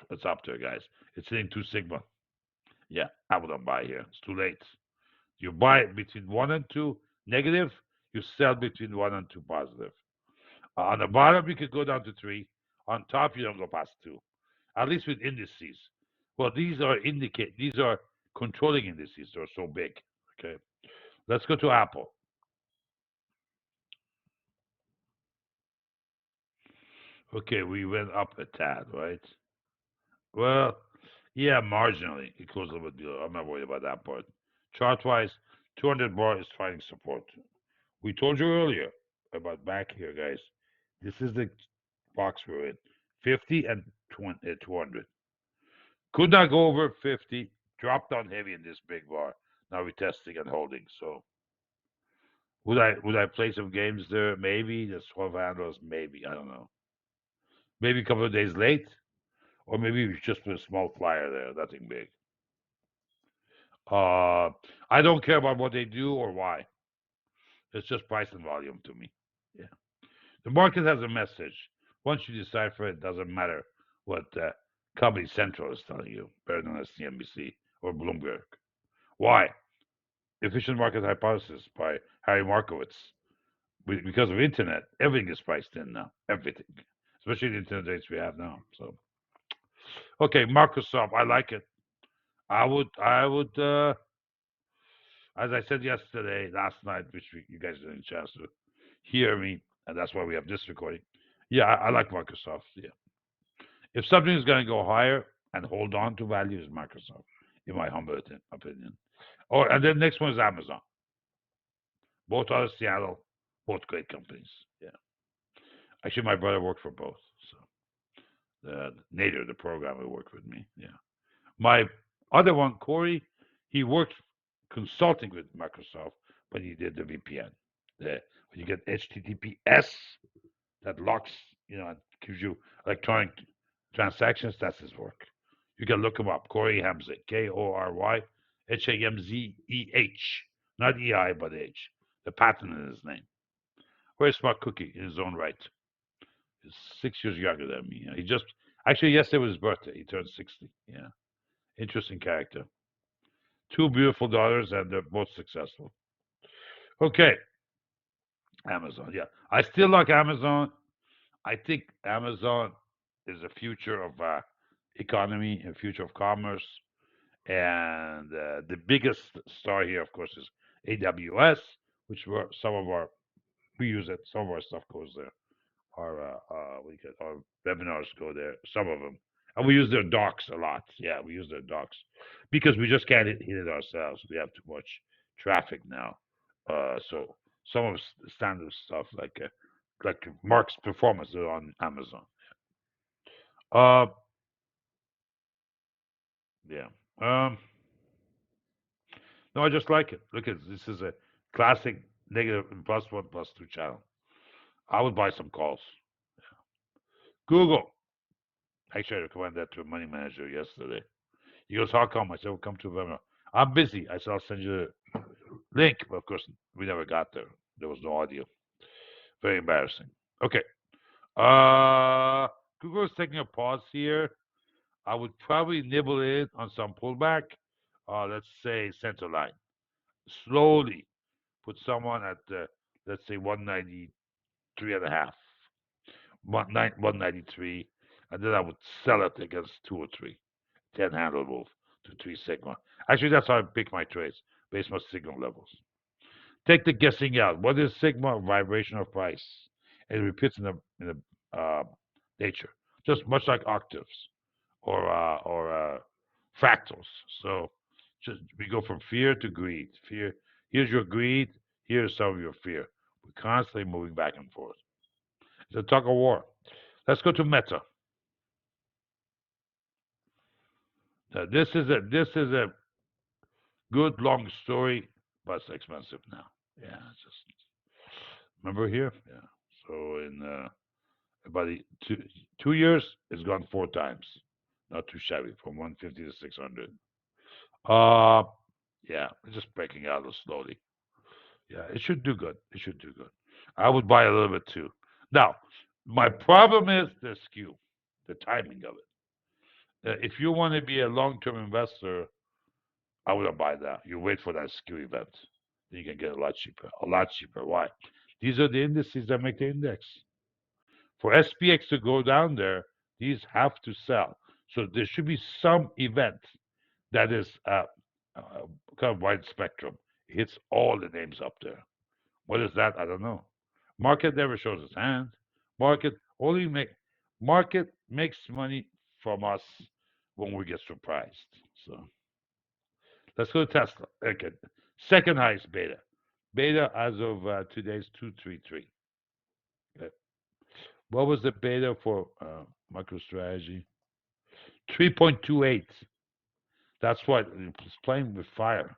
it's up there, guys. It's hitting 2 sigma. Yeah, I wouldn't buy here. It's too late. You buy it between 1 and 2 negative, you sell between 1 and 2 positive. On the bottom, you could go down to 3. On top, you don't go past 2. At least with indices. Well, these are controlling indices. They're so big. Okay. Let's go to Apple. Okay, we went up a tad, right? Well, yeah, marginally. It closed a little bit below. I'm not worried about that part. Chart wise, 200 bar is finding support. We told you earlier about back here, guys. This is the box we're in 50 and 200. Could not go over 50. Dropped down heavy in this big bar. Now we're testing and holding. So would I play some games there? Maybe. That's 12 handles. Maybe. I don't know. Maybe a couple of days late. Or maybe we just put a small flyer there. Nothing big. I don't care about what they do or why. It's just price and volume to me. Yeah. The market has a message. Once you decipher it, doesn't matter what Comedy Central is telling you, better known as CNBC or Bloomberg. Why? Efficient Market Hypothesis by Harry Markowitz. Because of internet, everything is priced in now. Everything, especially the internet rates we have now. So, okay, Microsoft, I like it. I would, as I said yesterday, last night, which you guys didn't have a chance to hear me, and that's why we have this recording. Yeah, I like Microsoft. Yeah, if something is going to go higher and hold on to value, is Microsoft, in my humble opinion. Or and then next one is Amazon. Both out of Seattle, both great companies. Yeah, actually, my brother worked for both. So Nader, the programmer, worked with me. Yeah, my other one, Corey, he worked consulting with Microsoft, but he did the VPN. When you get HTTPS, that locks, and gives you electronic transactions. That's his work. You can look him up. Corey Hamzeh, KORYHAMZEH, not EI, but H. The patent in his name. Very smart cookie in his own right. He's 6 years younger than me. He just actually yesterday was his birthday. He turned 60. Yeah, interesting character. Two beautiful daughters, and they're both successful. Okay, Amazon. Yeah, I still like Amazon. I think Amazon is the future of economy and future of commerce. And the biggest star here, of course, is AWS, which we use it. Some of our stuff goes there. Our webinars go there. Some of them, and we use their docs a lot. Yeah, we use their docs because we just can't hit it ourselves. We have too much traffic now. So some of the standard stuff like Mark's performance is on Amazon. Uh, yeah. No, I just like it. Look at this is a classic negative +1 +2 channel. I would buy some calls. Google. Actually, I recommended that to a money manager yesterday. He goes, "How come?" I said, "Well, come to a webinar." I'm busy. I said, "I'll send you the link." But of course, we never got there. There was no audio. Very embarrassing. Okay. Google is taking a pause here. I would probably nibble it on some pullback. Let's say center line. Slowly put someone at let's say 193 and a half, 193, and then I would sell it against 203, 10 handle move to 3 sigma. Actually, that's how I pick my trades based on signal levels. Take the guessing out. What is sigma? Vibration of price. It repeats in the nature, just much like octaves or fractals. So just we go from fear to greed. Fear. Here's your greed. Here's some of your fear. We're constantly moving back and forth. It's a tug of war. Let's go to Meta. This is a good long story, but it's expensive now. Yeah, it's just Remember here? Yeah. So in about 2 years, it's gone 4 times. Not too shabby, from 150 to 600. Uh, yeah, it's just breaking out slowly. Yeah, it should do good. It should do good. I would buy a little bit too. Now, my problem is the skew, the timing of it. If you want to be a long-term investor, I wouldn't buy that. You wait for that skew event. Then you can get a lot cheaper. A lot cheaper. Why? These are the indices that make the index. For SPX to go down there, these have to sell. So there should be some event that is uh, kind of wide spectrum. It hits all the names up there. What is that? I don't know. Market never shows its hand. Market only make market makes money from us when we get surprised. So let's go to Tesla. Okay. Second highest beta. Beta as of today's 233. Okay. What was the beta for MicroStrategy? 3.28. That's what it's playing with fire.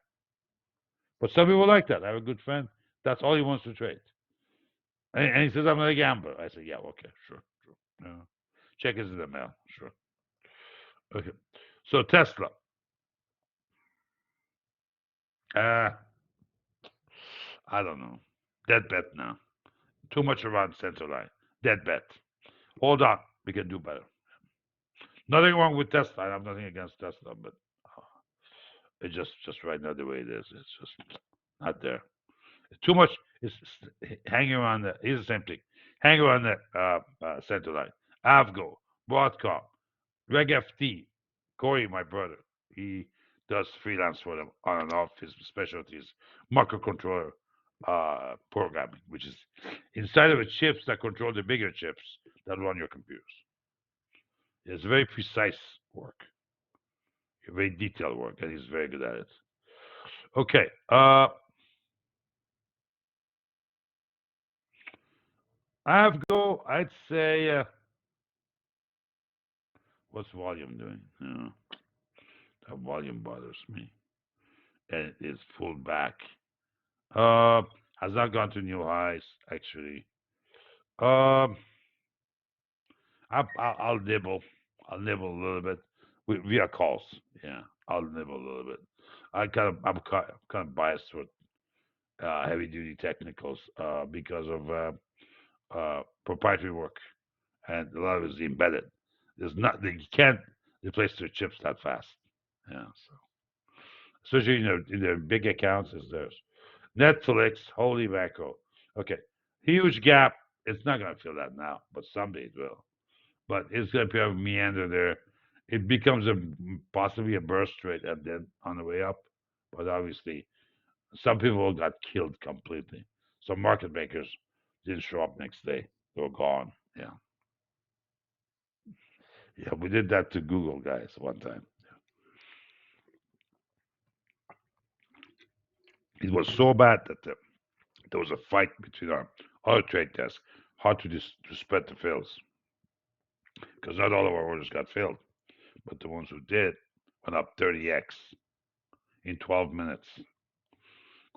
But some people like that. I have a good friend. That's all he wants to trade. And he says, I'm not a gambler. I say, yeah, okay, sure, sure. Yeah. Check is in the mail. Sure. Okay. So Tesla. Uh, I don't know. Dead bet now. Too much around center line. Dead bet. Hold on. We can do better. Nothing wrong with Tesla. I have nothing against Tesla, but it's just right now the way it is. It's just not there. It's too much. It's hanging around the. Here's the same thing. Hang around the center line. Avgo, Broadcom, Reg FT, Corey, my brother. He does freelance for them on and off. His specialty is microcontroller programming, which is inside of the chips that control the bigger chips that run your computers. It's very precise work, very detailed work, and he's very good at it. Okay. Avgo, I'd say, what's volume doing? That volume bothers me. And it is pulled back. Uh, has not gone to new highs, actually. Um, I'll nibble. I'll nibble a little bit via calls. Yeah, I'll nibble a little bit. I'm kind of biased with heavy duty technicals because of proprietary work, and a lot of it is embedded. There's not you can't replace their chips that fast. Yeah, so especially in their big accounts is theirs. Netflix, holy mackerel. Okay, huge gap. It's not going to feel that now, but someday it will. But it's going to be a meander there. It becomes a possibly a burst rate and then on the way up. But obviously, some people got killed completely. Some market makers didn't show up next day. They were gone. Yeah. Yeah, we did that to Google guys one time. It was so bad that there was a fight between our other trade desk, hard to spread the fills because not all of our orders got filled, but the ones who did went up 30x in 12 minutes.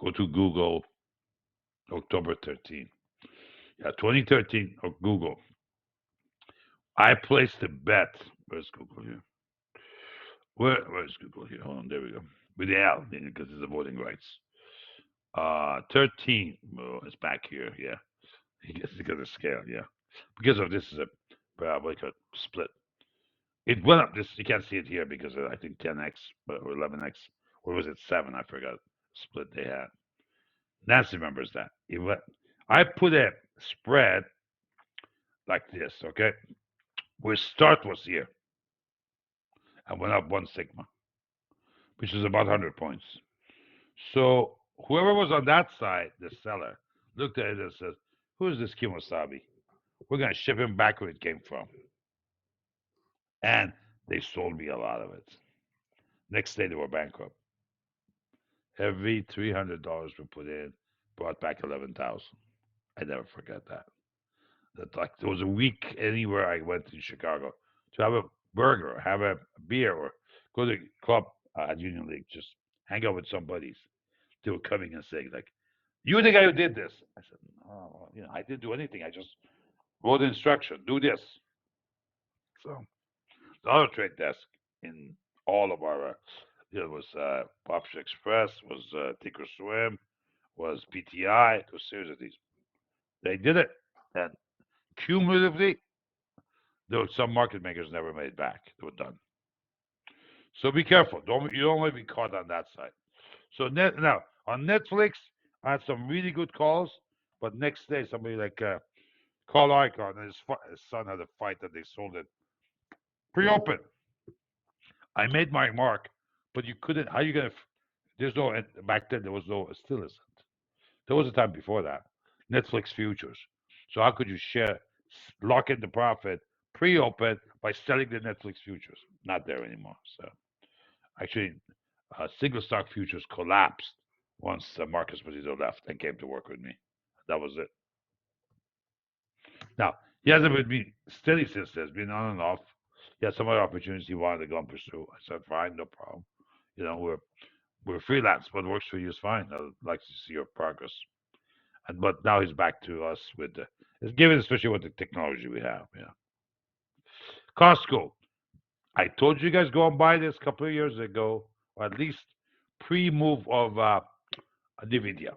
Go to Google, October 13. Yeah, 2013 or Google. I placed a bet. Where's Google here? Where's Google here? Hold on, there we go. With the L, because it's the voting rights. 13. Oh, it's back here. Yeah, because of scale. Yeah, because of this is a parabolic split. It went up. This you can't see it here because of, I think 10x or 11x. Or was it 7? I forgot. Split they had. Nancy remembers that. It went, I put a spread like this. Okay, where start was here. I went up 1 sigma, which is about 100 points. So whoever was on that side, the seller, looked at it and said, "Who is this Kimosabi? We're going to ship him back where it came from." And they sold me a lot of it. Next day, they were bankrupt. Every $300 we put in brought back 11,000. I never forget that. That like there was a week anywhere I went in Chicago to have a burger, or have a beer, or go to the club at Union League, just hang out with some buddies. They were coming and saying like, You're the guy who did this. I said, oh, well, I didn't do anything. I just wrote the instruction. Do this. So the other trade desk in all of our, it was Option Express, was Thinkorswim, was PTI, it was a series of these. They did it, and cumulatively, there were some market makers never made back. They were done. So be careful. You don't want to be caught on that side. So now on Netflix, I had some really good calls, but next day somebody like Carl Icahn and his son had a fight that they sold it pre-open. I made my mark, but you couldn't. How you gonna? There's no back then. There was no. Still isn't. There was a time before that. Netflix futures. So how could you lock in the profit pre-open by selling the Netflix futures? Not there anymore. So actually, single stock futures collapsed once Marcus Pozito left and came to work with me. That was it. Now, he hasn't been steady since then. He's been on and off. He had some other opportunities he wanted to go and pursue. I said, fine, no problem. We're freelance. What works for you is fine. I'd like to see your progress. But now he's back to us with it's given, especially with the technology we have. Yeah. Costco. I told you guys go and buy this a couple of years ago, or at least pre-move of NVIDIA.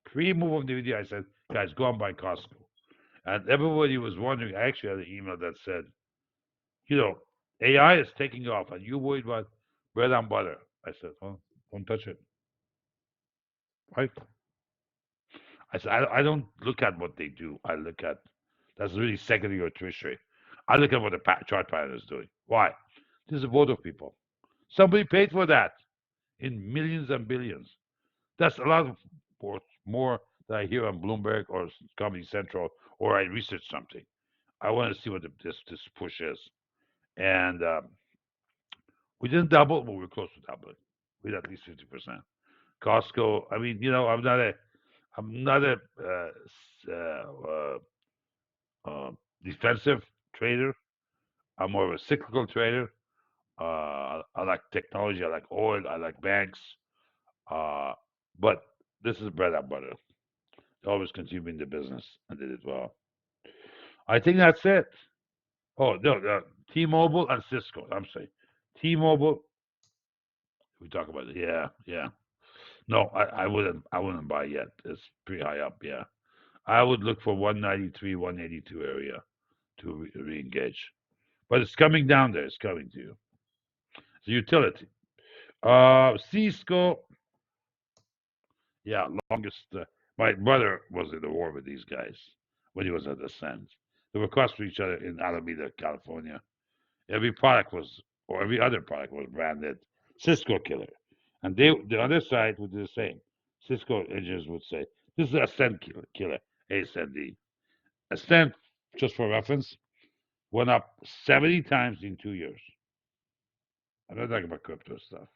Pre-move of NVIDIA, I said, guys, go and buy Costco. And everybody was wondering. I actually had an email that said, AI is taking off, and you worried about bread and butter. I said, oh, don't touch it. Right? I said, I don't look at what they do. I look at that's really secondary or tertiary. I look at what the chart pattern is doing. Why? This is a vote of people. Somebody paid for that in millions and billions. That's a lot of more than I hear on Bloomberg or Comedy Central or I research something. I want to see what this push is. And we didn't double, but we were close to doubling. We had at least 50%. Costco. I mean, I'm not a defensive trader. I'm more of a cyclical trader. I like technology. I like oil. I like banks. Uh, but this is bread and butter. They always continue in the business and did it well. I think that's it. Oh no, T-Mobile and Cisco. I'm sorry, T-Mobile. We talk about it. Yeah, yeah. No, I wouldn't. I wouldn't buy yet. It's pretty high up. Yeah, I would look for 193, 182 area to re-engage. But it's coming down there. It's coming to you. It's a utility. Cisco. Yeah, longest. My brother was in the war with these guys when he was at Ascend. They were close to each other in Alameda, California. Every product was, or every other product was branded Cisco Killer. And the other side would do the same. Cisco engineers would say, this is Ascend Killer, ASND. Ascend, just for reference, went up 70 times in 2 years. I'm not talking about crypto stuff.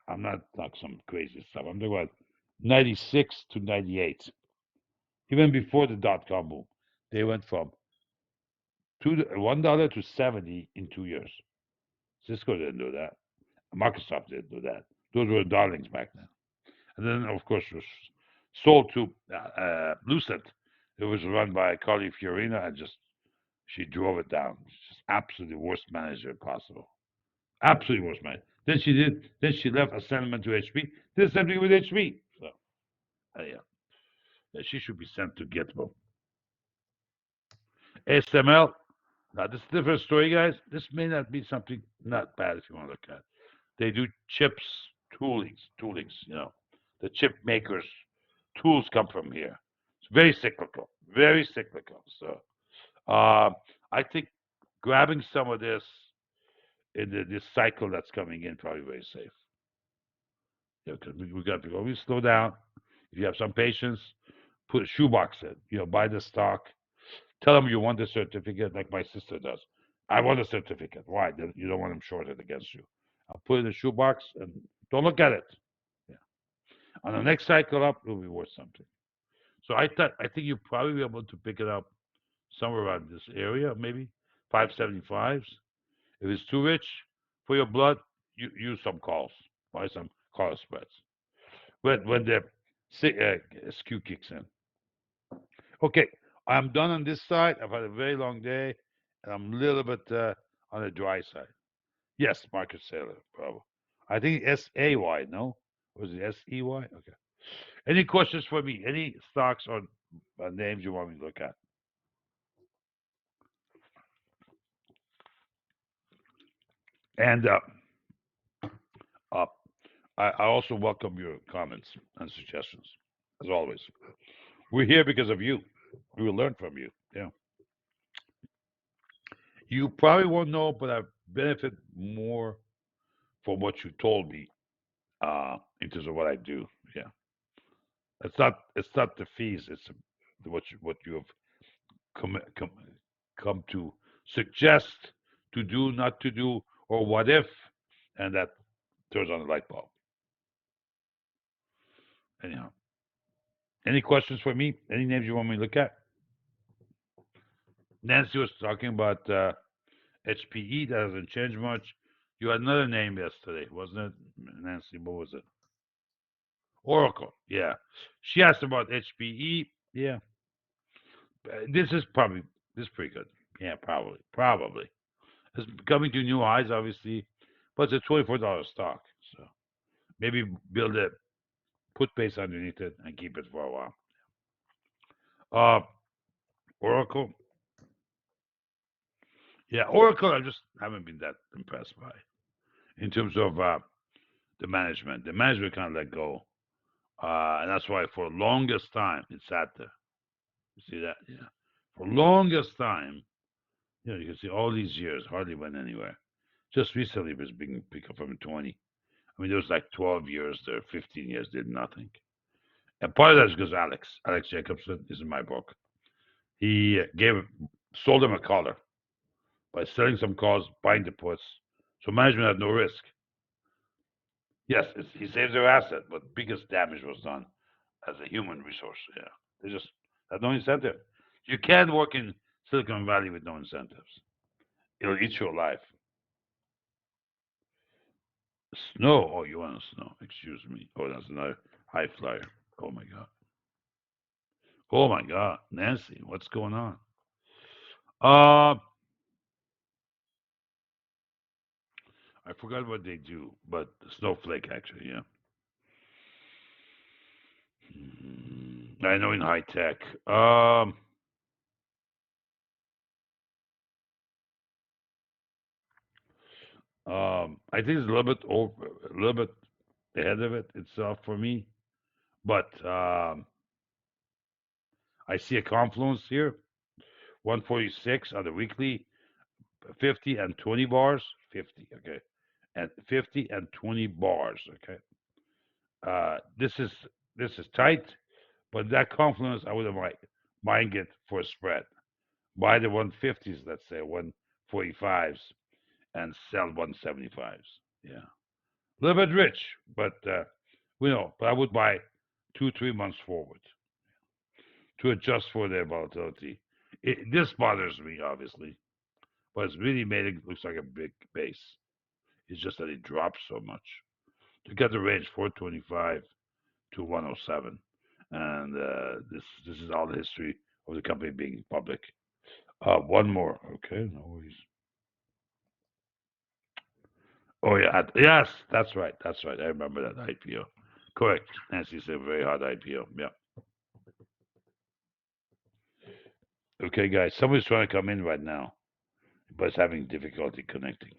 I'm not like some crazy stuff. I'm talking about 96 to 98. Even before the dot-com boom, they went from $1 to 70 in 2 years. Cisco didn't do that. Microsoft didn't do that. Those were darlings back then. And then, of course, it was sold to Lucent. It was run by Carly Fiorina, and she drove it down. She's just absolutely worst manager possible. Absolutely worst manager. Then she left assignment to HP. Did something with HP. So, yeah, she should be sent to Gitmo. SML. Now, this is a different story, guys. This may not be something not bad if you want to look at. They do chips, toolings. The chip makers' tools come from here. It's very cyclical, very cyclical. So I think grabbing some of this in this cycle that's coming in probably very safe. Because we got to always slow down. If you have some patience, put a shoebox in. Buy the stock. Tell them you want the certificate, like my sister does. I want a certificate. Why? You don't want them shorted against you. I'll put it in the shoebox and don't look at it. Yeah. On the next cycle up, it'll be worth something. So I think you'll probably be able to pick it up somewhere around this area, maybe 575s. If it's too rich for your blood, you use some calls, buy some call spreads. When SKU kicks in. Okay, I'm done on this side. I've had a very long day, and I'm a little bit on the dry side. Yes, Market Sailor, bravo. I think SAY, no? Was it SEY? Okay. Any questions for me? Any stocks or names you want me to look at? And uh, I also welcome your comments and suggestions, as always. We're here because of you. We will learn from you. Yeah. You probably won't know, but I benefit more from what you told me in terms of what I do. Yeah. It's not the fees. It's what you have come, come come to suggest to do, not to do, or what if, and that turns on the light bulb. Anyhow, any questions for me? Any names you want me to look at? Nancy was talking about HPE. That hasn't changed much. You had another name yesterday, wasn't it, Nancy? What was it? Oracle. Yeah. She asked about HPE. Yeah. This is pretty good. Yeah, probably. It's coming to new highs, obviously, but it's a $24 stock. So maybe build a put base underneath it and keep it for a while. Uh, Oracle. Yeah, Oracle. I just haven't been that impressed by in terms of the management. The management kind of let go, and that's why for the longest time it sat there. You see that? Yeah. For longest time, you can see all these years hardly went anywhere. Just recently it was being picked up from 20. I mean, there was like 12 years there, 15 years did nothing. And part of that is because Alex Jacobson is in my book. He sold them a collar by selling some calls, buying the puts. So management had no risk. Yes, he saves their asset, but biggest damage was done as a human resource. Yeah, they just had no incentive. You can't work in Silicon Valley with no incentives. It'll eat your life. Snow. Oh, you want snow? Excuse me. Oh, that's another high flyer. Oh my god. Oh my god, Nancy, what's going on? Uh, I forgot what they do, but Snowflake actually, yeah. I know in high tech. I think it's a little bit over, a little bit ahead of it itself for me, but I see a confluence here. 146 on the weekly, 50 and 20 bars, 50, okay, and 50 and 20 bars, okay. This is tight, but that confluence I wouldn't mind it for a spread. Buy the 150s, let's say 145s, and sell 175s. Yeah, a little bit rich, but but I would buy 2 3 months forward to adjust for their volatility. This bothers me, obviously, but it's really made it looks like a big base. It's just that it drops so much. To get the range 425 to 107, and this is all the history of the company being public. One more, okay, no worries. Oh yeah, yes, that's right. I remember that IPO. Correct. Nancy said very hard IPO. Yeah. Okay, guys, somebody's trying to come in right now, but it's having difficulty connecting.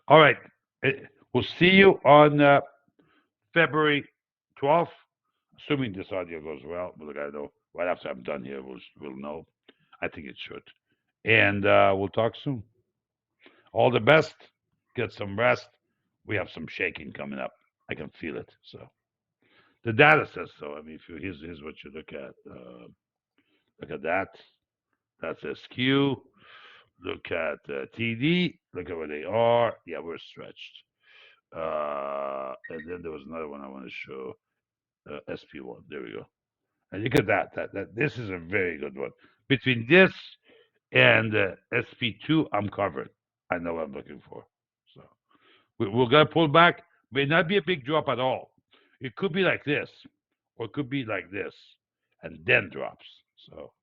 All right, eh, we'll see you on February 12th, assuming this audio goes well. But look, I know right after I'm done here, we'll know. I think it should, and we'll talk soon. All the best. Get some rest. We have some shaking coming up. I can feel it. So the data says so. I mean, if you here's what you look at. Look at that. That's SQ. Look at TD. Look at where they are. Yeah, we're stretched. And then there was another one I want to show. SP1. There we go. And look at that. That this is a very good one. Between this and SP2, I'm covered. I know what I'm looking for. So we're gonna pull back. May not be a big drop at all. It could be like this, or it could be like this and then drops. So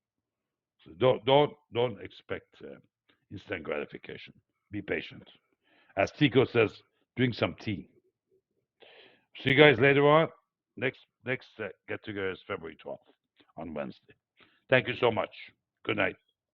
don't expect instant gratification. Be patient. As Tico says, drink some tea. See you guys later on. Next get together is February 12th on Wednesday. Thank you so much. Good night.